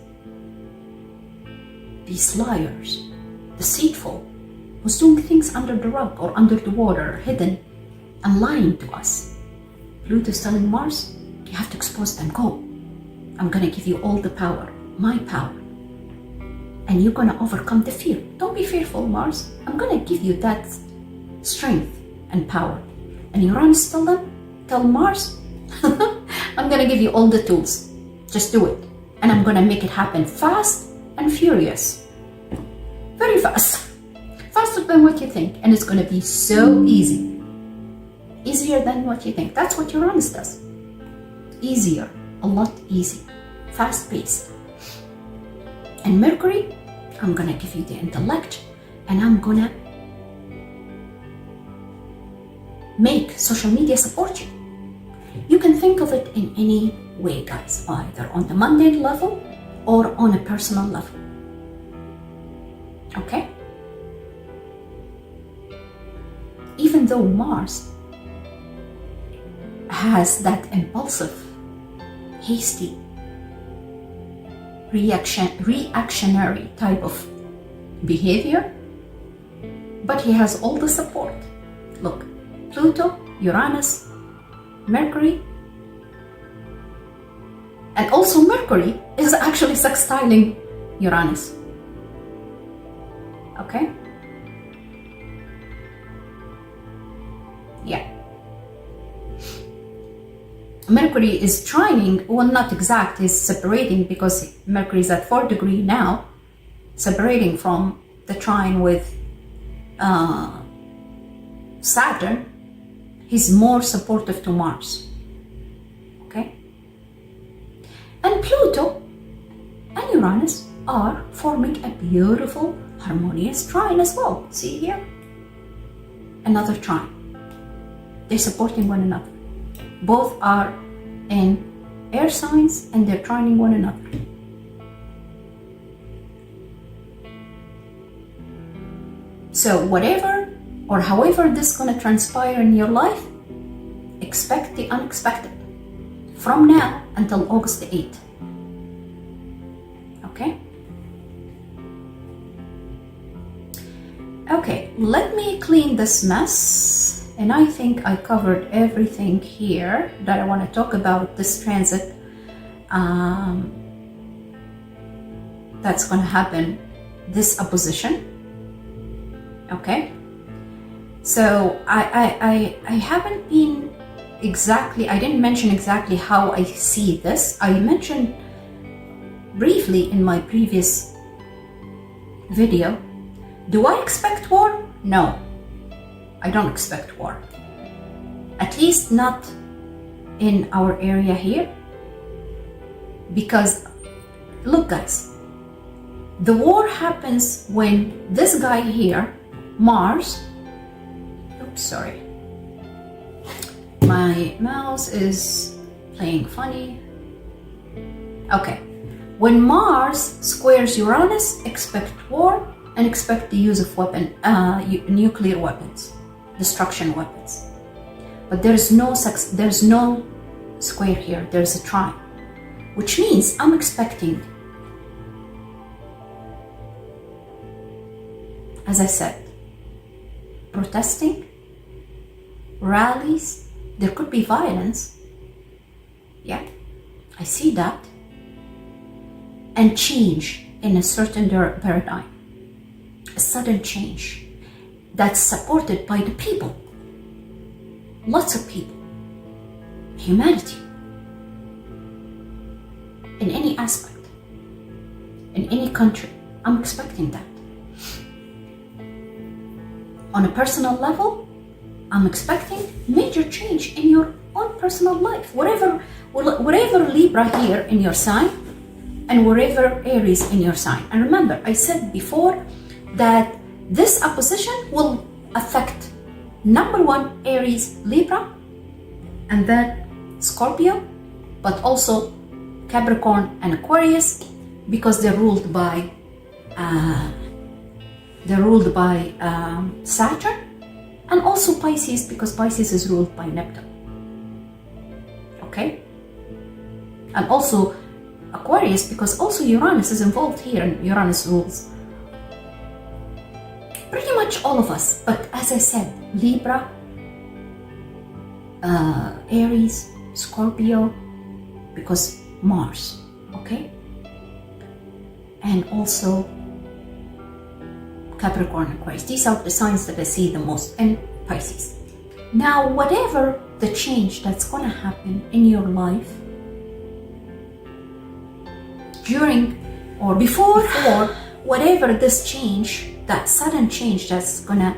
these liars, deceitful, who's doing things under the rug or under the water, hidden, and lying to us. Pluto's telling Mars, you have to expose them. Go. I'm gonna give you all the power, my power. and you're gonna overcome the fear. Don't be fearful, Mars. I'm gonna give you that strength and power. And Uranus tell Mars, I'm gonna give you all the tools. Just do it. And I'm gonna make it happen fast and furious. Very fast. Faster than what you think. And it's gonna be so easy. Easier than what you think. That's what Uranus does. Easier. A lot easier. Fast paced. And Mercury, I'm gonna give you the intellect, and I'm gonna make social media support you. You can think of it in any way, guys, either on the mundane level or on a personal level. Okay? Even though Mars has that impulsive, hasty, reactionary type of behavior, but he has all the support. Look, Pluto, Uranus, Mercury, and also Mercury is actually sextiling Uranus. Okay? Yeah. Mercury is trining, well, not exact, is separating, because Mercury is at 4 degrees now, separating from the trine with Saturn. He's more supportive to Mars. Okay? And Pluto and Uranus are forming a beautiful, harmonious trine as well. See here? Another trine. They're supporting one another. Both are in air signs and they're trining one another. So whatever or however this is going to transpire in your life, expect the unexpected from now until August the 8th. Okay? Okay, let me clean this mess. And I think I covered everything here that I want to talk about this transit that's going to happen, this opposition. Okay? So I haven't been exactly, I didn't mention exactly how I see this. I mentioned briefly in my previous video. Do I expect war? No. I don't expect war. At least not in our area here. Because, look guys, the war happens when this guy here, Mars, oops, sorry. My mouse is playing funny. Okay. When Mars squares Uranus, expect war and expect the use of nuclear weapons. Destruction weapons. But there's no square here, there's a trine, which means I'm expecting, as I said, protesting, rallies, there could be violence, yeah, I see that, and change in a certain paradigm, a sudden change that's supported by the people, lots of people, humanity, in any aspect, in any country. I'm expecting that. On a personal level, I'm expecting major change in your own personal life, wherever Libra here in your sign, and wherever Aries in your sign. And remember, I said before that this opposition will affect number 1 Aries, Libra, and then Scorpio, but also Capricorn and Aquarius, because they're ruled by Saturn, and also Pisces, because Pisces is ruled by Neptune. Okay, and also Aquarius, because also Uranus is involved here, and Uranus rules pretty much all of us. But as I said, Libra, Aries, Scorpio, because Mars, okay? And also Capricorn, Aquarius. These are the signs that I see the most, and Pisces. Now, whatever the change that's going to happen in your life during or before whatever this change, that sudden change that's going to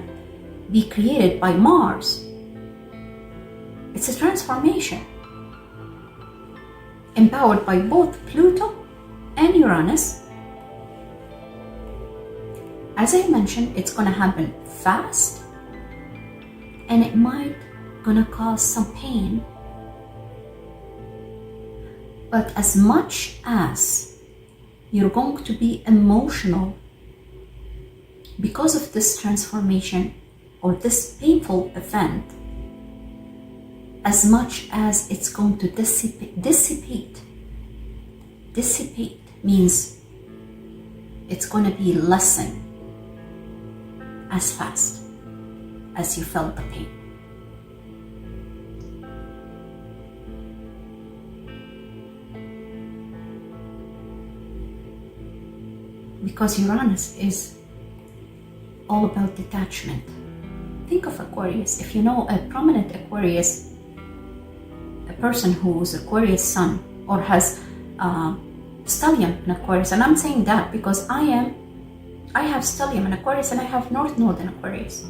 be created by Mars, it's a transformation empowered by both Pluto and Uranus. As I mentioned, it's going to happen fast, and it might gonna cause some pain. But as much as you're going to be emotional because of this transformation or this painful event, as much as it's going to dissipate means it's going to be lessened as fast as you felt the pain. Because Uranus is all about detachment. Think of Aquarius. If you know a prominent Aquarius, a person who's Aquarius sun or has stellium in Aquarius, and I'm saying that because I have stellium in Aquarius and I have North Node in Aquarius,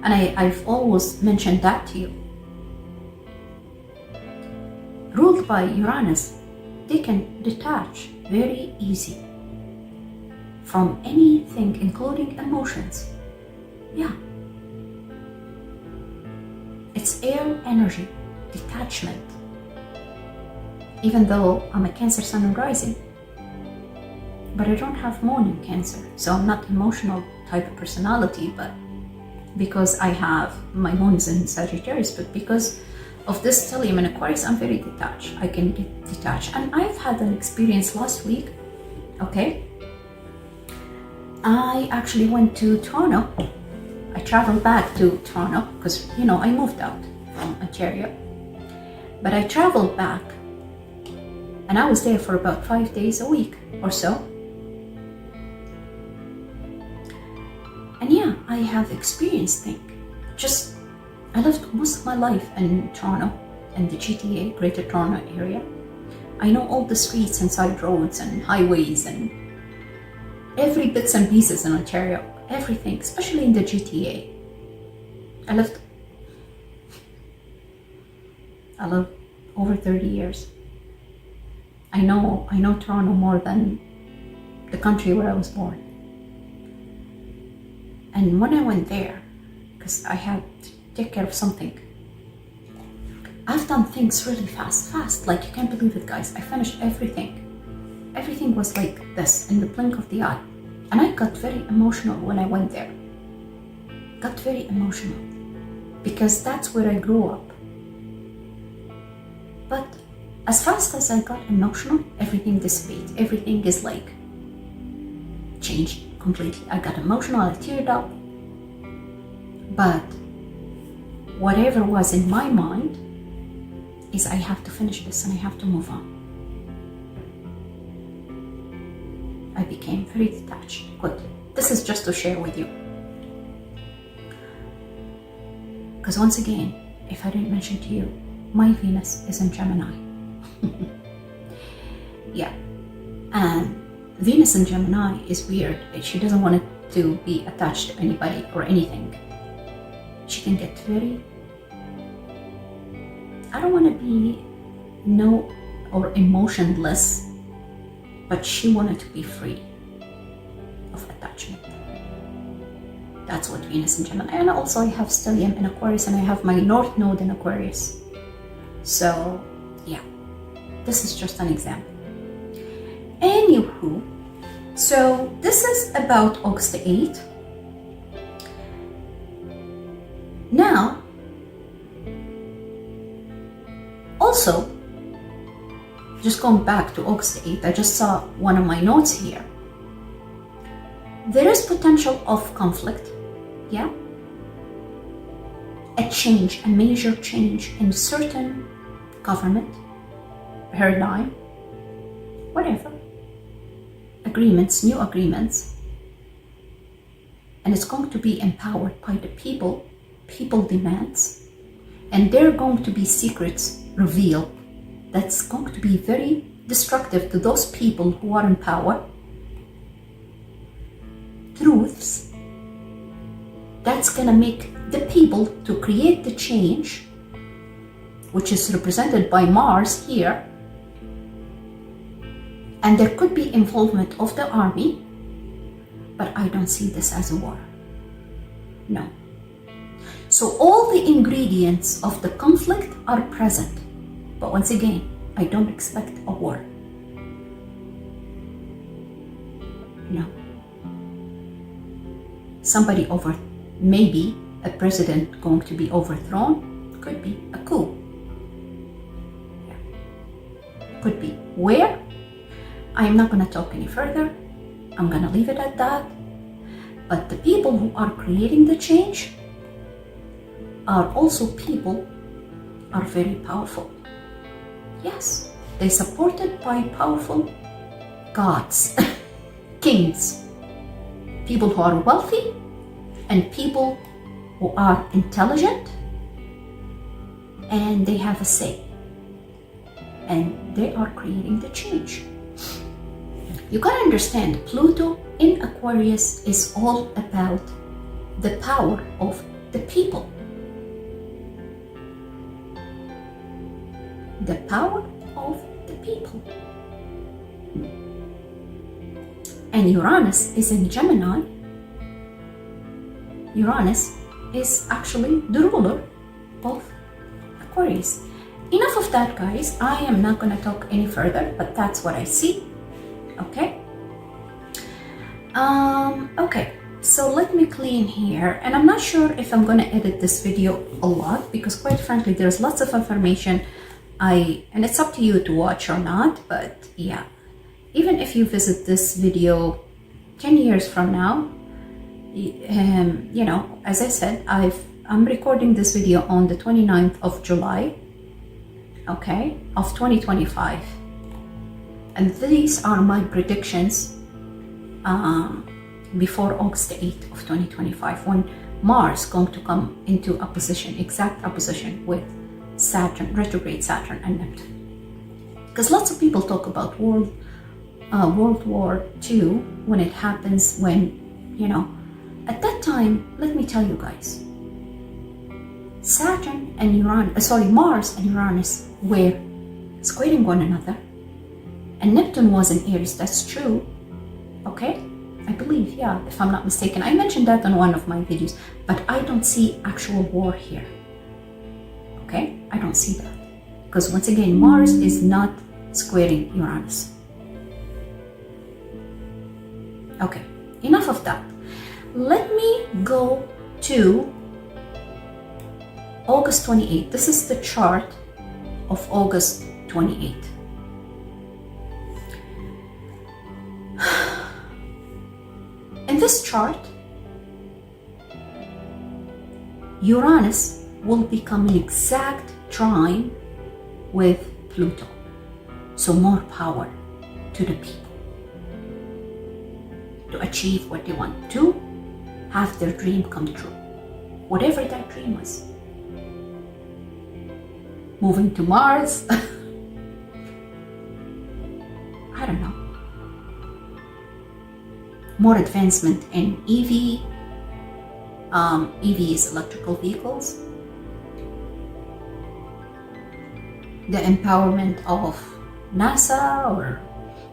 and I've always mentioned that to you. Ruled by Uranus, they can detach very easy from anything, including emotions. Yeah. It's air energy, detachment. Even though I'm a Cancer sun and rising, but I don't have moon in Cancer, so I'm not emotional type of personality, but because I have my moons in Sagittarius, but because of this stellium in Aquarius, I'm very detached. I can get detached. And I've had an experience last week, okay? I actually went to Toronto. I traveled back to Toronto because, you know, I moved out from Ontario. But I traveled back and I was there for about 5 days a week or so. And yeah, I have experienced things. I lived most of my life in Toronto, in the GTA, Greater Toronto area. I know all the streets and side roads and highways and every bits and pieces in Ontario, everything, especially in the GTA. I lived over 30 years. I know Toronto more than the country where I was born. And when I went there, because I had to take care of something, I've done things really fast, like you can't believe it, guys. I finished everything. Everything was like this in the blink of the eye. And I got very emotional when I went there. Got very emotional because that's where I grew up. But as fast as I got emotional, everything dissipates. Everything is like changed completely. I got emotional, I teared up. But whatever was in my mind is I have to finish this and I have to move on. I became very detached quickly. This is just to share with you. Because once again, if I didn't mention to you, my Venus is in Gemini. Yeah. And Venus in Gemini is weird. She doesn't want it to be attached to anybody or anything. She can get very, I don't want to be emotionless, but she wanted to be free of attachment. That's what Venus in Gemini. And also I have stellium in Aquarius and I have my North Node in Aquarius. So yeah, this is just an example. Anywho, so this is about August 8th. Now, also, just going back to August 8th, I just saw one of my notes here. There is potential of conflict, yeah? A change, a major change in certain government, paradigm, whatever. Agreements, new agreements. and it's going to be empowered by the people demands, and there are going to be secrets revealed that's going to be very destructive to those people who are in power. Truths that's gonna make the people to create the change, which is represented by Mars here, and there could be involvement of the army, but I don't see this as a war. No. So all the ingredients of the conflict are present, but once again, I don't expect a war. No. Somebody maybe a president going to be overthrown, could be a coup. Yeah. Could be. Where? I am not going to talk any further. I'm going to leave it at that. But the people who are creating the change are also people are very powerful. Yes, they're supported by powerful gods, kings, people who are wealthy, and people who are intelligent, and they have a say, and they are creating the change. You gotta understand, Pluto in Aquarius is all about the power of the people. The power of the people. And Uranus is in Gemini. Uranus is actually the ruler of Aquarius. Enough of that, guys. I am not going to talk any further, but that's what I see. Okay? Okay, so let me clean here. And I'm not sure if I'm going to edit this video a lot, because quite frankly, there's lots of information and it's up to you to watch or not, but yeah, even if you visit this video 10 years from now, you know, as I said, I'm recording this video on the 29th of July, okay, of 2025, and these are my predictions before August 8th of 2025, when Mars is going to come into opposition, exact opposition with Saturn, retrograde Saturn and Neptune. Because lots of people talk about World War II when it happens, when, you know, at that time, let me tell you guys, Mars and Uranus were squaring one another, and Neptune was in Aries, that's true, okay? I believe, yeah, if I'm not mistaken. I mentioned that on one of my videos, but I don't see actual war here. Okay, I don't see that, because once again, Mars is not squaring Uranus. Okay, enough of that. Let me go to August 28th. This is the chart of August 28th. In this chart, Uranus will become an exact trine with Pluto. So more power to the people to achieve what they want, to have their dream come true, whatever that dream was. Moving to Mars, I don't know. More advancement in EV. EV is electrical vehicles. The empowerment of NASA, or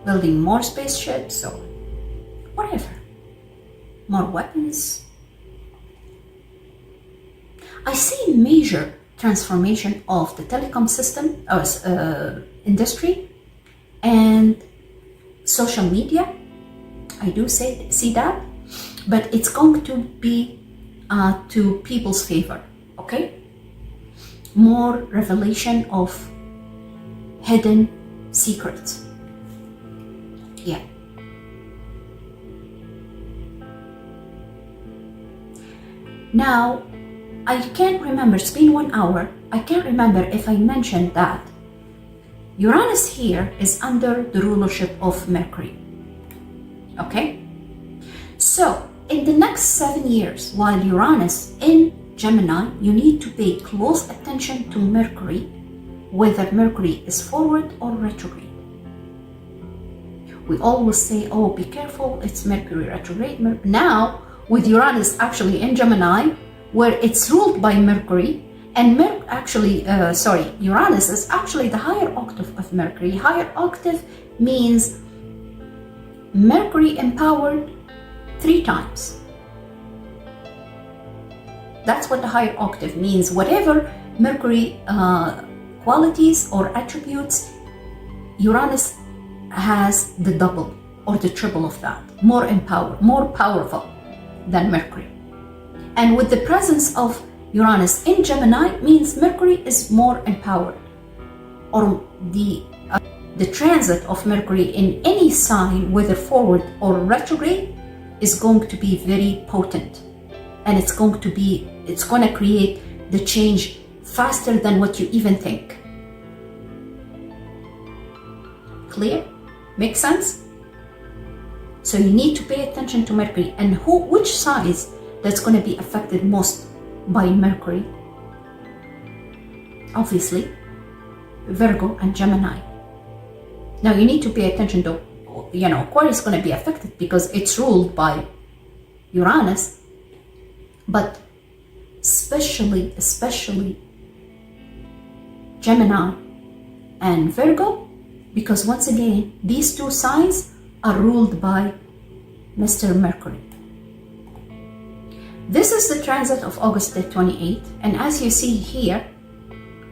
building more spaceships, or whatever. More weapons. I see major transformation of the telecom system, industry, and social media. I do see that, but it's going to be to people's favor, okay? More revelation of hidden secrets. Yeah. Now, I can't remember, it's been 1 hour, I can't remember if I mentioned that Uranus here is under the rulership of Mercury. Okay? So, in the next 7 years, while Uranus in Gemini, you need to pay close attention to Mercury, whether Mercury is forward or retrograde. We always say, oh, be careful, it's Mercury retrograde. Now, with Uranus actually in Gemini, where it's ruled by Mercury, and Uranus is actually the higher octave of Mercury. Higher octave means Mercury empowered 3 times. That's what the higher octave means. Whatever Mercury qualities or attributes, Uranus has the double or the triple of that. More empowered, more powerful than Mercury. And with the presence of Uranus in Gemini means Mercury is more empowered, or the transit of Mercury in any sign, whether forward or retrograde, is going to be very potent, and it's going to create the change faster than what you even think. Clear? Make sense? So you need to pay attention to Mercury, and which signs that's going to be affected most by Mercury. Obviously, Virgo and Gemini. Now you need to pay attention to, Aquarius is going to be affected because it's ruled by Uranus, but especially Gemini and Virgo, because once again, these 2 signs are ruled by Mr. Mercury. This is the transit of August the 28th, and as you see here,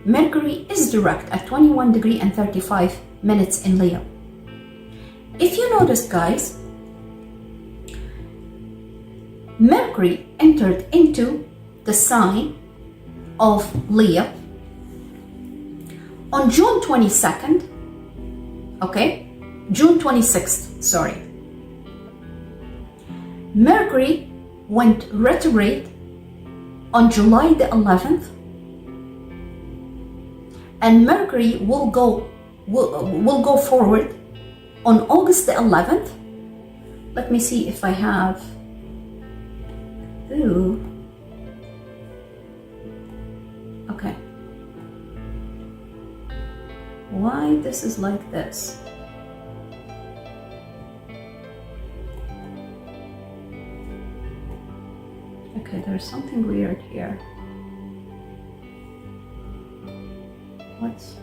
Mercury is direct at 21 degrees and 35 minutes in Leo. If you notice, guys, Mercury entered into the sign of Leo on June 22nd, June 26th, sorry. Mercury went retrograde on July the 11th, and Mercury will go forward on August the 11th. Let me see if I have. Okay. Why this is like this? Okay, there's something weird here. What's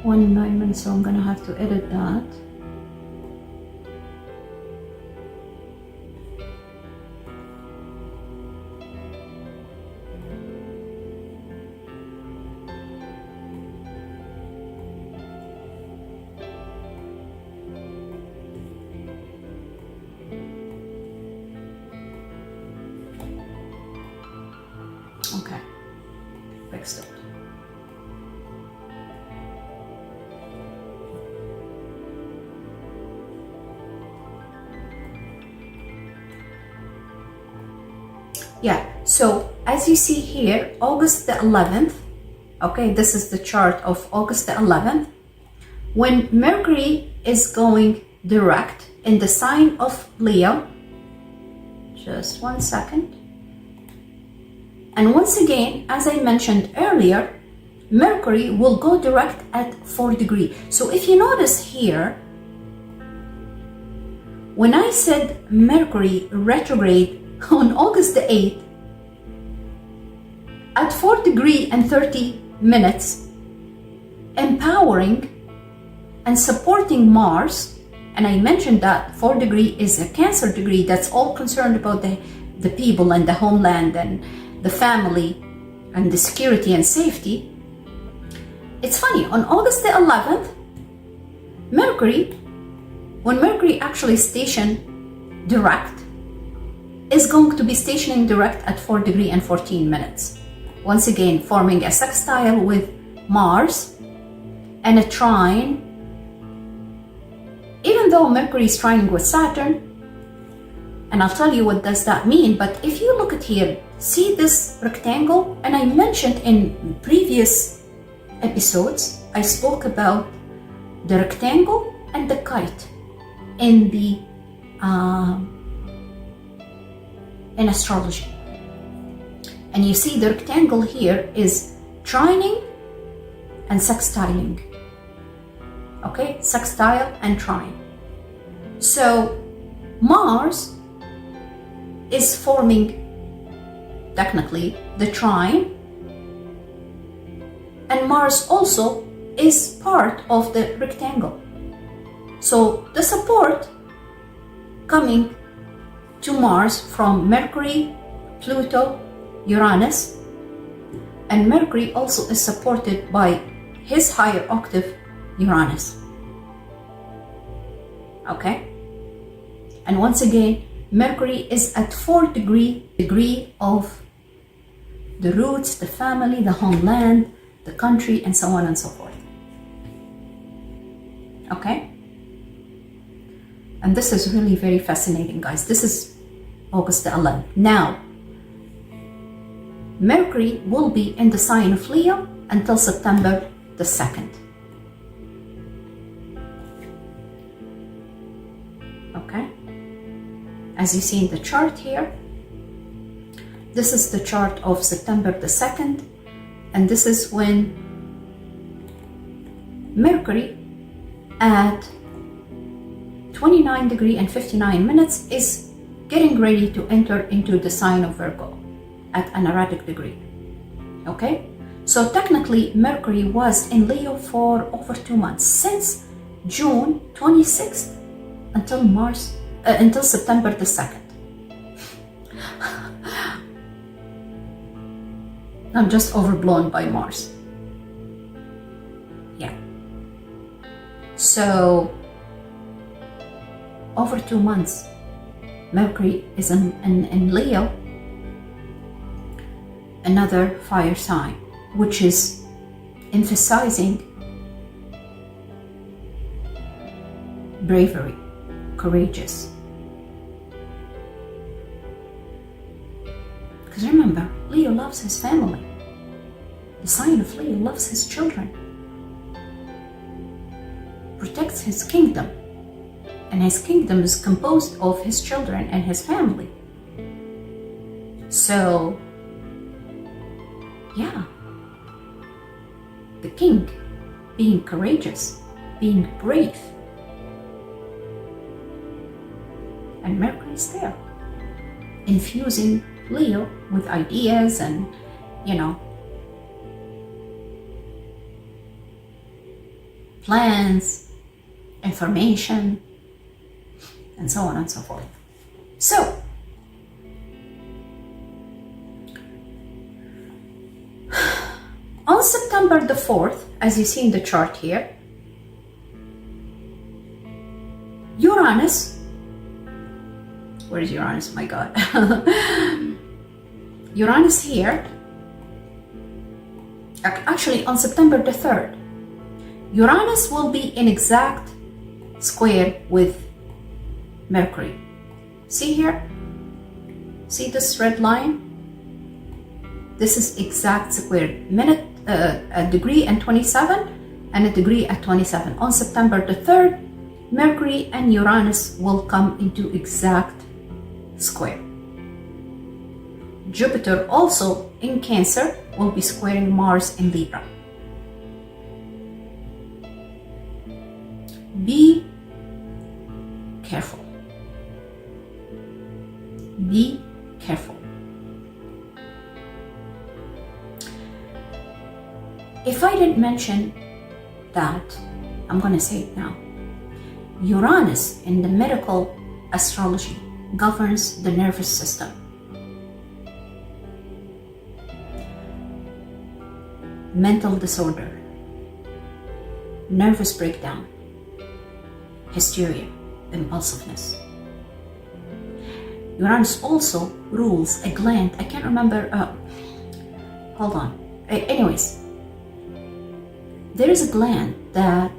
1 9 so I'm gonna have to edit that. Okay, fixed it. Yeah, so as you see here, August the 11th, okay, this is the chart of August the 11th, when Mercury is going direct in the sign of Leo. Just 1 second. And once again, as I mentioned earlier, Mercury will go direct at 4 degrees. So if you notice here, when I said Mercury retrograde on August the 8th, at 4 degrees and 30 minutes, empowering and supporting Mars, and I mentioned that 4 degrees is a Cancer degree that's all concerned about the people and the homeland and the family and the security and safety. It's funny, on August the 11th, when Mercury actually stationed direct, is going to be stationing direct at 4 degrees and 14 minutes. Once again, forming a sextile with Mars and a trine. Even though Mercury is trining with Saturn, and I'll tell you what does that mean, but if you look at here, see this rectangle? And I mentioned in previous episodes, I spoke about the rectangle and the kite in the in astrology. And you see the rectangle here is trining and sextiling. Okay, sextile and trine. So Mars is forming technically the trine, and Mars also is part of the rectangle. So the support coming to Mars from Mercury, Pluto, Uranus, and Mercury also is supported by his higher octave Uranus. Okay? And once again, Mercury is at 4th degree of the roots, the family, the homeland, the country, and so on and so forth. Okay? And this is really very fascinating, guys. This is August the 11th. Now, Mercury will be in the sign of Leo until September the 2nd. Okay? As you see in the chart here, this is the chart of September the 2nd, and this is when Mercury at 29 degree and 59 minutes is getting ready to enter into the sign of Virgo at an erratic degree. Okay? So technically Mercury was in Leo for over 2 months, since June 26th until September the 2nd. I'm just overblown by Mars. Yeah. So over 2 months, Mercury is in Leo, another fire sign, which is emphasizing bravery, courageous. Because remember, Leo loves his family. The sign of Leo loves his children, protects his kingdom, and his kingdom is composed of his children and his family. So, yeah, the king being courageous, being brave, and Mercury is there, infusing Leo with ideas and, plans, information, and so on and so forth. So, on September the 4th, as you see in the chart here, Uranus, where is Uranus? My God. Uranus here, actually on September the 3rd, Uranus will be in exact square with Mercury. See here? See this red line? This is exact square. A degree and 27 and a degree at 27. On September the 3rd, Mercury and Uranus will come into exact square. Jupiter also in Cancer will be squaring Mars in Libra. Be careful. Be careful. If I didn't mention that, I'm going to say it now. Uranus in the medical astrology governs the nervous system. Mental disorder, nervous breakdown, hysteria, impulsiveness. Uranus also rules a gland. I can't remember. Hold on. Anyways, there is a gland that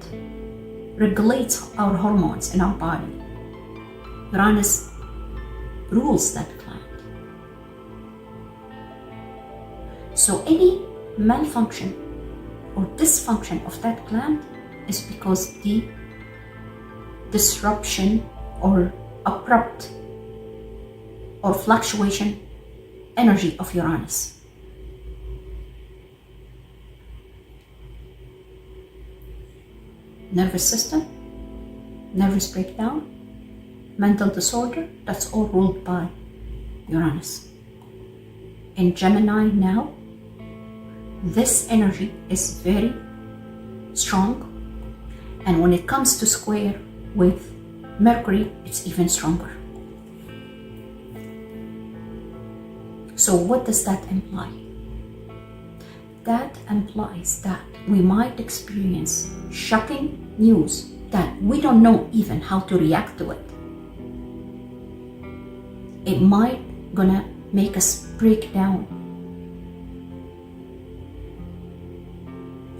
regulates our hormones in our body. Uranus rules that gland. So any malfunction or dysfunction of that gland is because the disruption or abrupt or fluctuation energy of Uranus. Nervous system, nervous breakdown, mental disorder, that's all ruled by Uranus. In Gemini now, this energy is very strong, and when it comes to square with Mercury, it's even stronger. So what does that imply? That implies that we might experience shocking news that we don't know even how to react to it. It might gonna make us break down.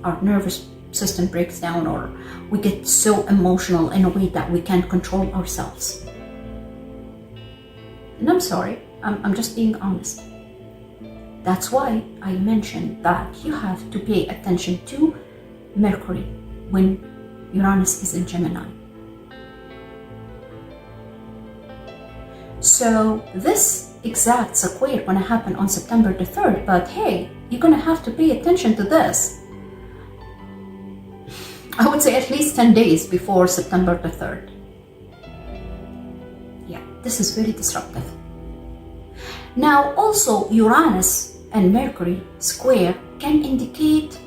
Our nervous system breaks down, or we get so emotional in a way that we can't control ourselves. And I'm sorry, I'm just being honest. That's why I mentioned that you have to pay attention to Mercury when Uranus is in Gemini. So this exact square gonna happen on September the 3rd, but hey, you're gonna have to pay attention to this. I would say at least 10 days before September the 3rd. Yeah, this is very disruptive. Now also Uranus and Mercury square can indicate,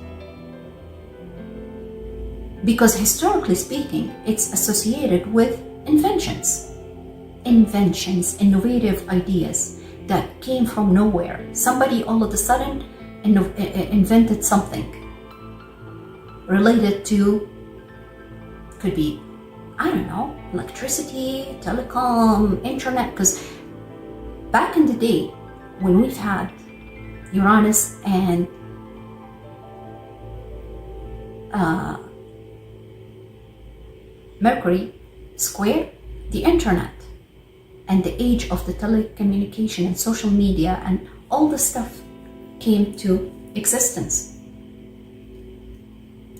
because historically speaking, it's associated with inventions, innovative ideas that came from nowhere. Somebody all of a sudden invented something related to, could be, I don't know, electricity, telecom, internet, because back in the day when we've had Uranus and Mercury square, the internet and the age of the telecommunication and social media and all the stuff came to existence.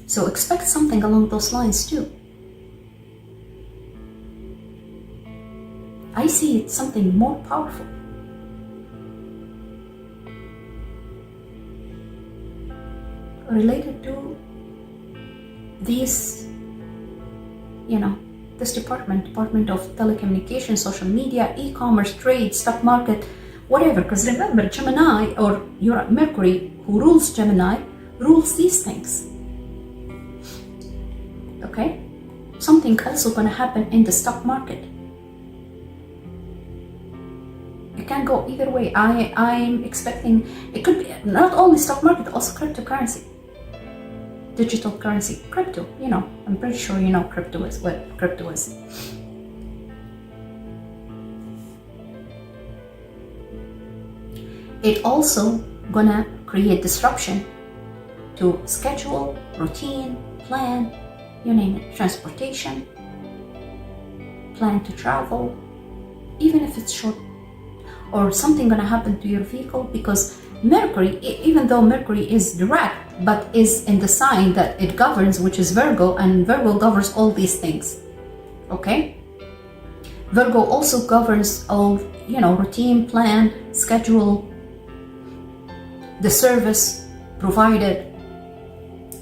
So expect something along those lines too. I see it something more powerful. Related to these, this department of telecommunications, social media, e-commerce, trade, stock market, whatever. Because remember, Gemini, or Mercury, who rules Gemini, rules these things. Okay? Something also gonna happen in the stock market. It can go either way. I'm expecting, it could be not only stock market, also cryptocurrency. Digital currency, crypto, I'm pretty sure you know crypto is what crypto is. It also gonna create disruption to schedule, routine, plan, you name it, transportation, plan to travel, even if it's short, or something gonna happen to your vehicle, because Mercury, even though Mercury is direct, but is in the sign that it governs, which is Virgo, and Virgo governs all these things, okay? Virgo also governs all, routine, plan, schedule, the service provided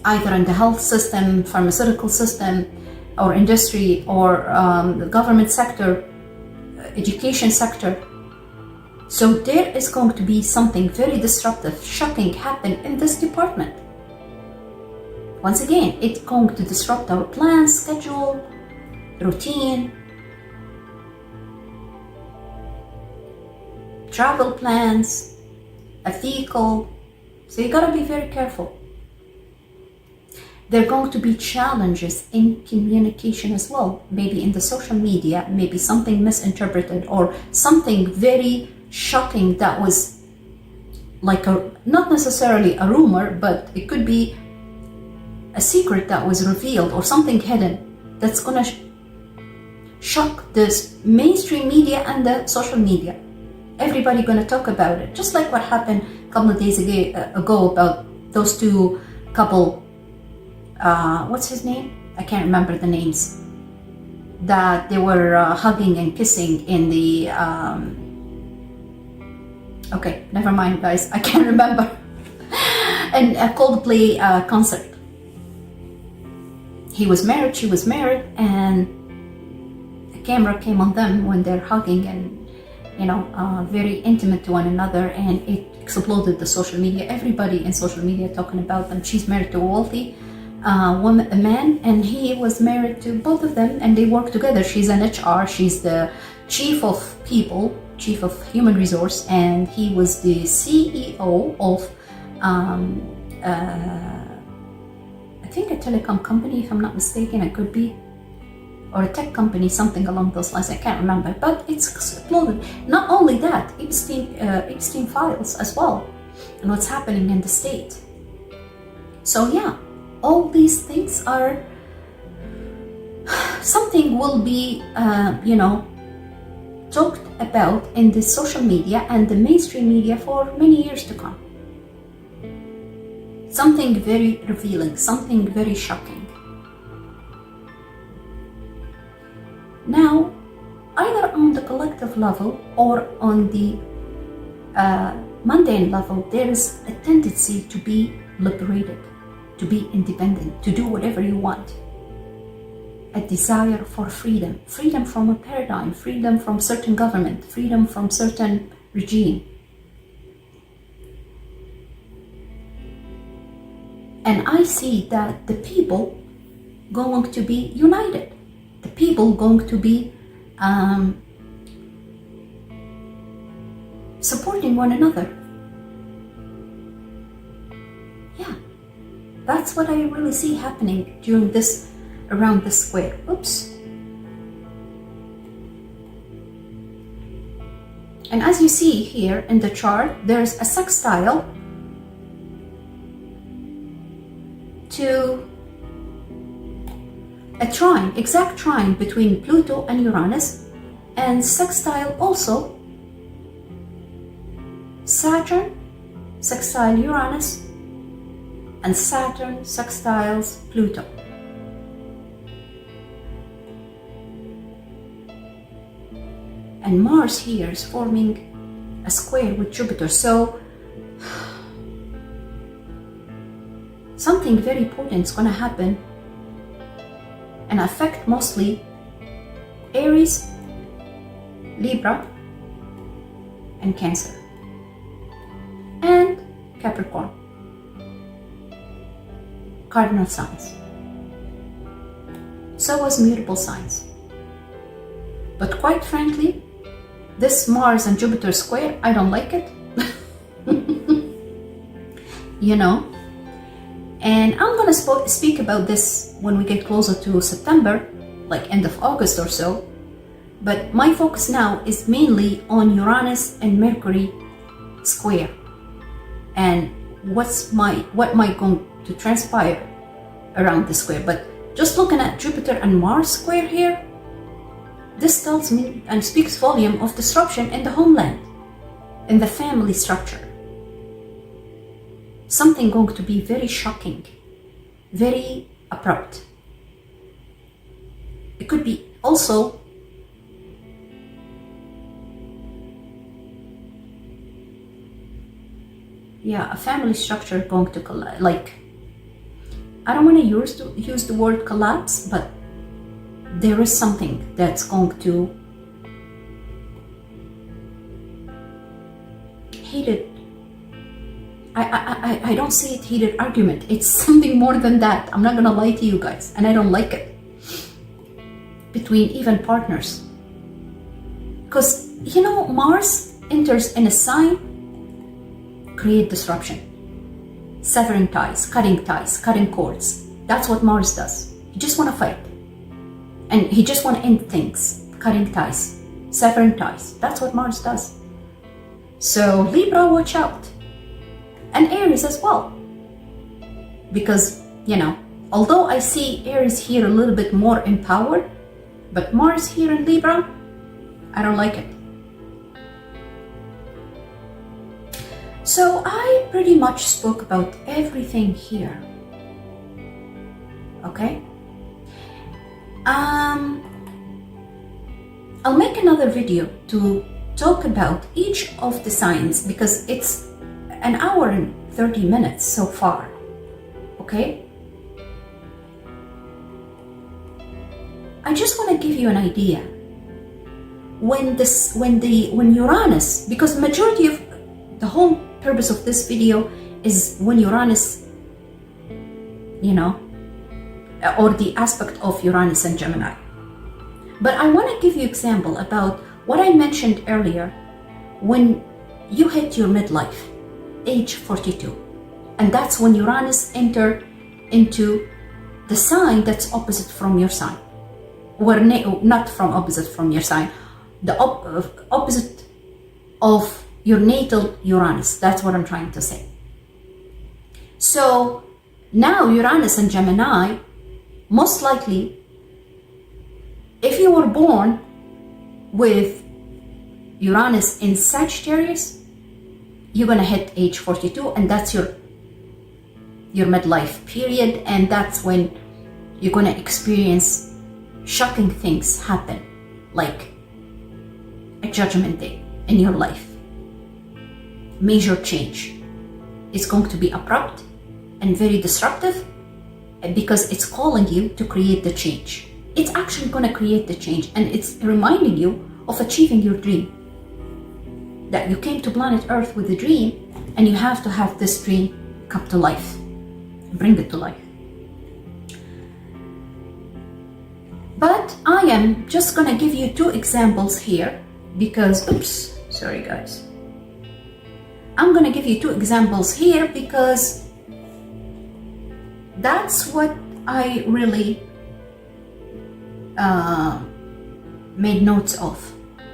either in the health system, pharmaceutical system, or industry, or the government sector, education sector. So there is going to be something very disruptive, shocking happen in this department. Once again, it's going to disrupt our plans, schedule, routine, travel plans, a vehicle. So you gotta be very careful. There are going to be challenges in communication as well. Maybe in the social media, maybe something misinterpreted, or something very shocking that was like not necessarily a rumor, but it could be a secret that was revealed, or something hidden that's gonna shock this mainstream media and the social media. Everybody gonna talk about it, just like what happened a couple of days ago about those two couple, what's his name? I can't remember the names, that they were hugging and kissing in the Okay, never mind, guys. I can't remember. And a Coldplay concert. He was married, she was married, and the camera came on them when they're hugging and, you know, very intimate to one another, and it exploded the social media. Everybody in social media talking about them. She's married to a wealthy a man, and he was married to both of them, and they work together. She's an HR, she's the chief of people, chief of human resource, and he was the CEO of I think a telecom company, if I'm not mistaken. It could be, or a tech company, something along those lines. I can't remember, but it's exploded. Not only that, Epstein files as well, and what's happening in the state. So yeah, all these things are something will be, you know, talked about in the social media and the mainstream media for many years to come. Something very revealing, something very shocking. Now, either on the collective level or on the mundane level, there is a tendency to be liberated, to be independent, to do whatever you want. A desire for freedom, freedom from a paradigm, freedom from certain government, freedom from certain regime. And I see that the people going to be united, the people going to be supporting one another. Yeah, that's what I really see happening during this, around this square. Oops. And as you see here in the chart, there's a sextile to a trine, exact trine between Pluto and Uranus, and sextile also Saturn sextile Uranus and Saturn sextiles Pluto. And Mars here is forming a square with Jupiter. So something very important is going to happen and affect mostly Aries, Libra, and Cancer, and Capricorn, cardinal signs. So was mutable signs. But quite frankly, this Mars and Jupiter square, I don't like it. You know? And I'm gonna speak about this when we get closer to September, like end of August or so. But my focus now is mainly on Uranus and Mercury square, and what might going to transpire around the square. But just looking at Jupiter and Mars square here, this tells me and speaks volume of disruption in the homeland, in the family structure. Something going to be very shocking, very abrupt. It could be also a family structure going to collapse. Like, I don't want to use the word collapse, but there is something that's going to heated. I don't see it heated argument. It's something more than that. I'm not gonna lie to you guys, and I don't like it between even partners, because you know, Mars enters in a sign, create disruption, severing ties, cutting cords. That's what Mars does. He just want to fight, and he just want to end things, cutting ties, severing ties. That's what Mars does. So Libra, watch out. And Aries as well, because, you know, although I see Aries here a little bit more empowered, but Mars here in Libra, I don't like it. So I pretty much spoke about everything here. Okay? I'll make another video to talk about each of the signs because it's an hour and 30 minutes so far, okay? I just want to give you an idea. When Uranus, because majority of the whole purpose of this video is when Uranus, you know, or the aspect of Uranus and Gemini. But I want to give you example about what I mentioned earlier when you hit your midlife, age 42. And that's when Uranus enter into the sign that's opposite from your sign. Or not from opposite from your sign, the opposite of your natal Uranus. That's what I'm trying to say. So now Uranus and Gemini, most likely, if you were born with Uranus in Sagittarius, you're gonna hit age 42, and that's your midlife period, and that's when you're gonna experience shocking things happen, like a judgment day in your life. Major change. It's going to be abrupt and very disruptive because it's calling you to create the change. It's actually going to create the change, and it's reminding you of achieving your dream. That you came to planet Earth with a dream, and you have to have this dream come to life. Bring it to life. But I am just going to give you two examples here because, oops, sorry guys. I'm going to give you two examples here because that's what I really made notes of,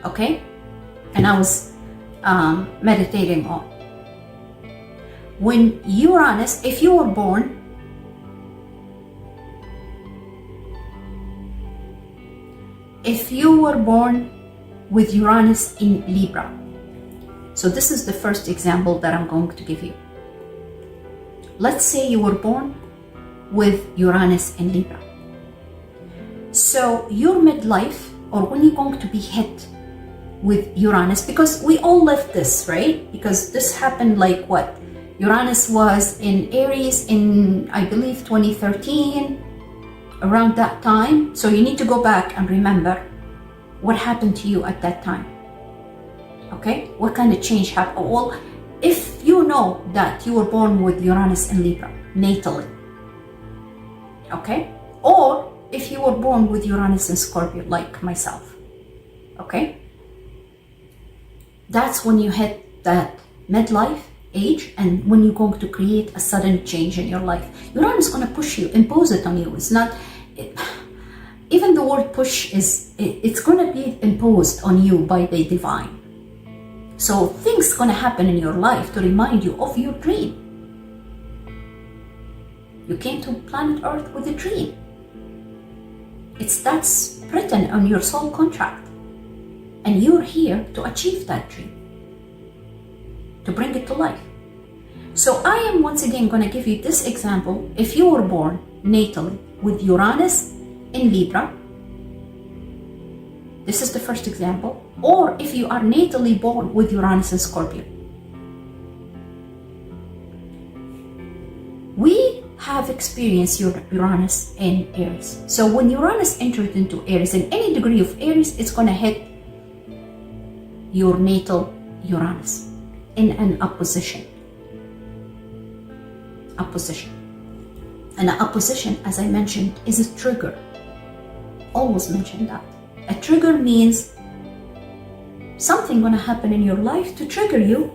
okay? And I was meditating on. When Uranus, if you were born with Uranus in Libra, so this is the first example that I'm going to give you. Let's say you were born with Uranus in Libra. So your midlife, or when you're going to be hit with Uranus, because we all lived this, right? Because this happened like what? Uranus was in Aries in, I believe, 2013, around that time. So you need to go back and remember what happened to you at that time. Okay? What kind of change happened? Well, if you know that you were born with Uranus in Libra, natally, okay? Or if you were born with Uranus in Scorpio, like myself, okay? That's when you hit that midlife age, and when you're going to create a sudden change in your life. Uranus is going to push you, impose it on you. It's not, even the word push is, it's going to be imposed on you by the divine. So things going to happen in your life to remind you of your dream. You came to planet Earth with a dream. That's written on your soul contract. And you're here to achieve that dream, to bring it to life. So I am once again going to give you this example. If you were born natally with Uranus in Libra, this is the first example. Or if you are natally born with Uranus in Scorpio. We have experienced Uranus in Aries. So when Uranus entered into Aries, in any degree of Aries, it's going to hit your natal Uranus in an opposition. And an opposition, as I mentioned, is a trigger. Always mention that. A trigger means something going to happen in your life to trigger you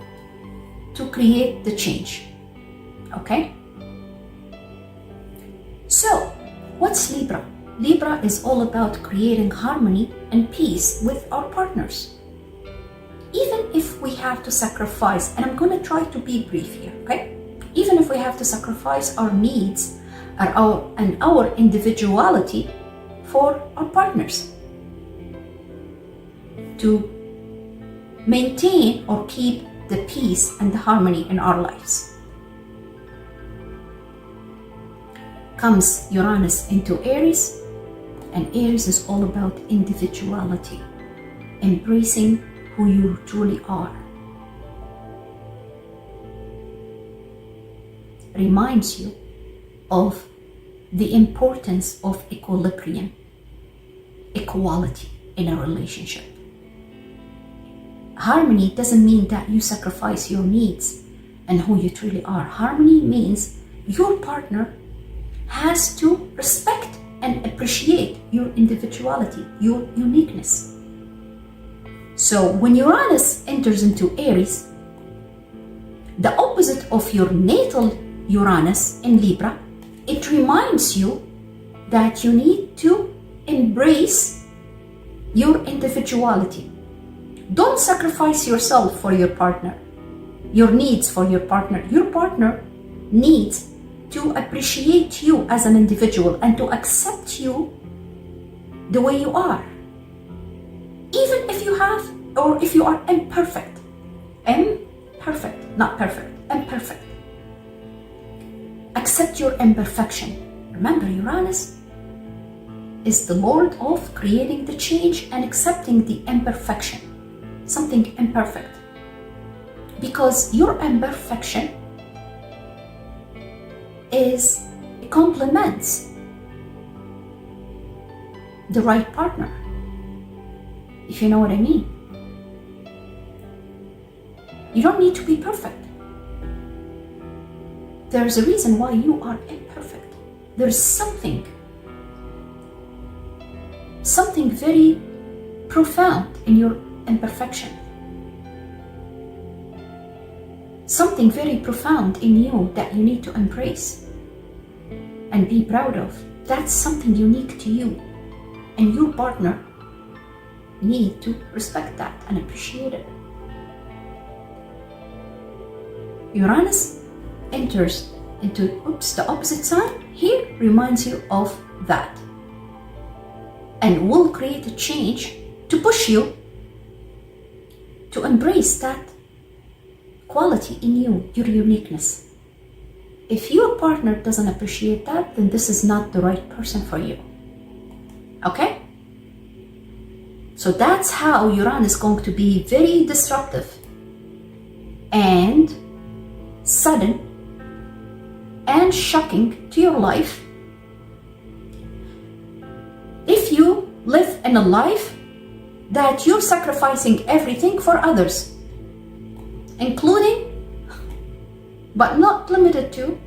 to create the change. Okay? So, what's Libra? Libra is all about creating harmony and peace with our partners. Even if we have to sacrifice, and I'm going to try to be brief here, okay? Even if we have to sacrifice our needs and our individuality for our partners to maintain or keep the peace and the harmony in our lives. Comes Uranus into Aries, and Aries is all about individuality, embracing who you truly are. Reminds you of the importance of equilibrium, equality in a relationship. Harmony doesn't mean that you sacrifice your needs and who you truly are. Harmony means your partner has to respect and appreciate your individuality, your uniqueness. So when Uranus enters into Aries, the opposite of your natal Uranus in Libra, it reminds you that you need to embrace your individuality. Don't sacrifice yourself for your partner, your needs for your partner. Your partner needs to appreciate you as an individual and to accept you the way you are. Even if you have, or if you are imperfect. Imperfect, not perfect, imperfect. Accept your imperfection. Remember, Uranus is the Lord of creating the change and accepting the imperfection, something imperfect. Because your imperfection complements the right partner, if you know what I mean. You don't need to be perfect. There's a reason why you are imperfect. There's something very profound in your imperfection. Something very profound in you that you need to embrace and be proud of. That's something unique to you, and your partner need to respect that and appreciate it. Uranus enters into the opposite sign here, reminds you of that, and will create a change to push you to embrace that quality in you, your uniqueness. If your partner doesn't appreciate that, then this is not the right person for you. Okay? So that's how Uranus is going to be very disruptive and sudden and shocking to your life if you live in a life that you're sacrificing everything for others, including but not limited to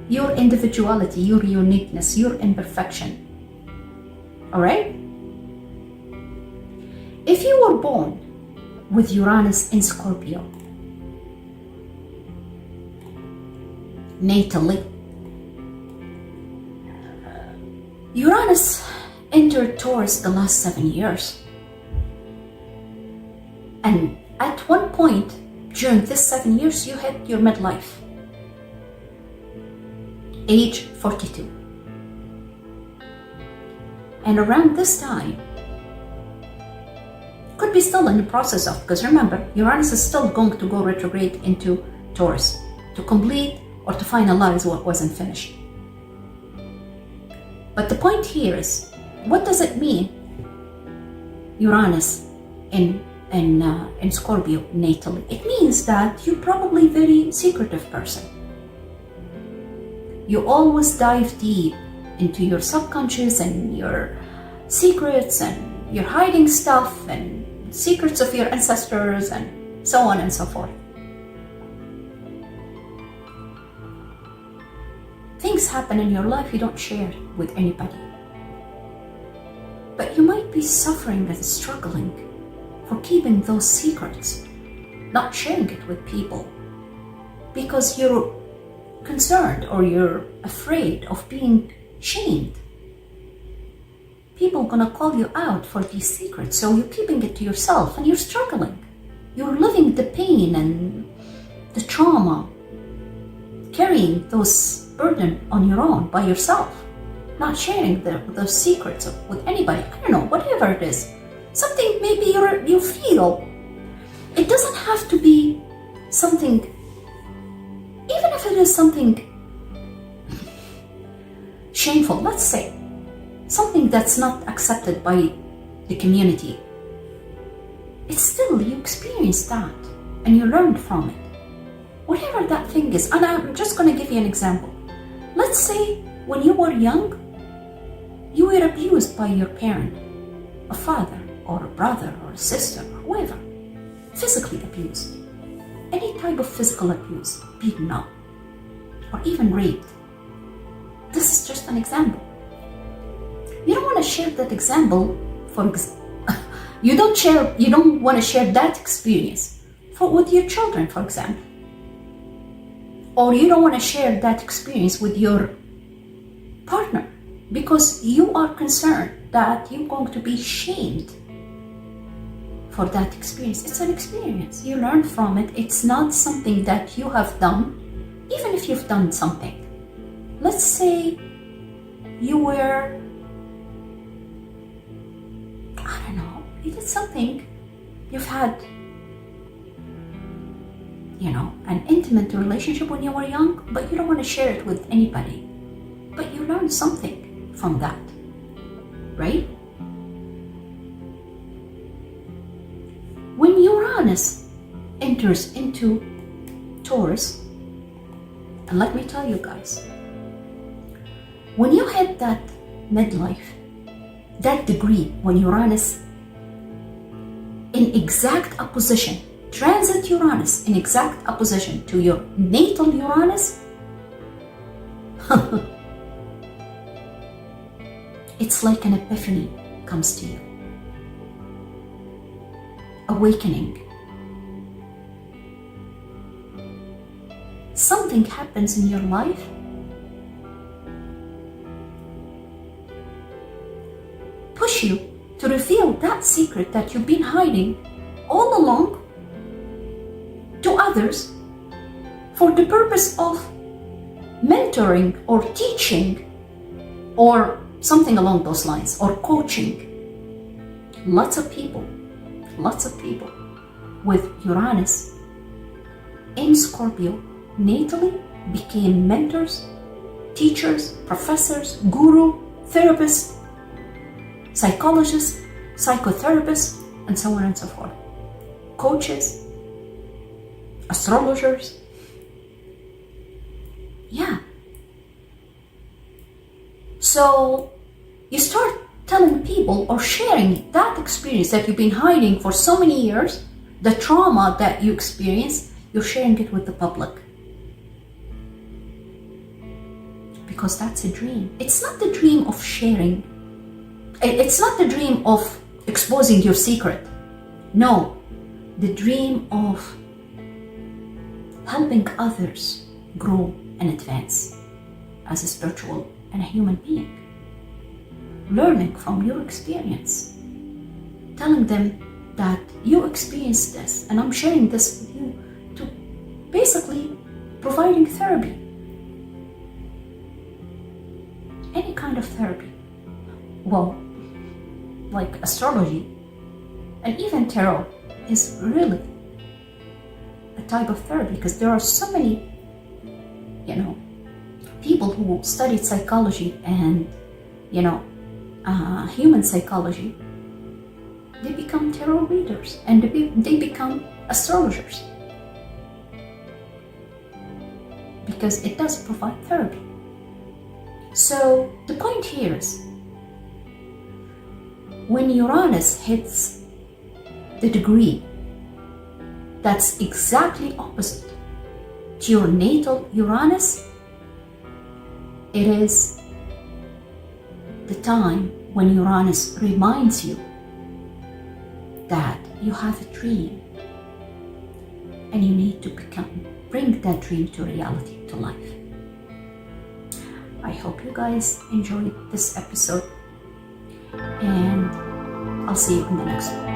your individuality, your uniqueness, your imperfection. All right? If you were born with Uranus in Scorpio, natally, Uranus entered Taurus the last 7 years. And at one point during this 7 years, you hit your midlife, age 42. And around this time, could be still in the process of, because remember, Uranus is still going to go retrograde into Taurus to complete or to finalize what wasn't finished. But the point here is, what does it mean, Uranus in Scorpio natally? It means that you're probably a very secretive person. You always dive deep into your subconscious and your secrets, and you're hiding stuff and secrets of your ancestors and so on and so forth. Things happen in your life you don't share with anybody. But you might be suffering and struggling for keeping those secrets, not sharing it with people, because you're concerned or you're afraid of being shamed. People are gonna call you out for these secrets, so you're keeping it to yourself and you're struggling. You're living the pain and the trauma, carrying those burden on your own by yourself, not sharing those secrets with anybody. I don't know, whatever it is. Something maybe you feel. It doesn't have to be something, even if it is something shameful, let's say, something that's not accepted by the community. it's still, you experience that and you learned from it. Whatever that thing is. And I'm just going to give you an example. Let's say when you were young, you were abused by your parent, a father or a brother or a sister or whoever. Physically abused. Any type of physical abuse, beaten up, or even raped. This is just an example. You don't want to share that example you don't want to share that experience with your children, for example. Or you don't want to share that experience with your partner because you are concerned that you're going to be shamed for that experience. It's an experience. You learn from it. It's not something that you have done, even if you've done something. Let's say you were, I don't know, you did something, you've had, an intimate relationship when you were young, but you don't want to share it with anybody. But you learned something from that, right? When Uranus enters into Taurus, and let me tell you guys, when you hit that midlife, that degree, when Uranus in exact opposition, transit Uranus in exact opposition to your natal Uranus, it's like an epiphany comes to you. Awakening. Something happens in your life push you to reveal that secret that you've been hiding all along to others for the purpose of mentoring or teaching or something along those lines, or coaching. Lots of people with Uranus in Scorpio natally became mentors, teachers, professors, guru, therapists, psychologists, psychotherapists, and so on and so forth. Coaches, astrologers. Yeah. So you start telling people or sharing that experience that you've been hiding for so many years, the trauma that you experienced, you're sharing it with the public. Because that's a dream. It's not the dream of sharing. It's not the dream of exposing your secret. No, the dream of helping others grow and advance as a spiritual and a human being. Learning from your experience. Telling them that you experienced this and I'm sharing this with you to basically providing therapy. Any kind of therapy. Well, like astrology and even tarot is really a type of therapy because there are so many, people who studied psychology and, human psychology, they become tarot readers and they become astrologers because it does provide therapy. So the point here is, when Uranus hits the degree that's exactly opposite to your natal Uranus, it is the time when Uranus reminds you that you have a dream and you need to bring that dream to reality, to life. I hope you guys enjoyed this episode and I'll see you in the next one.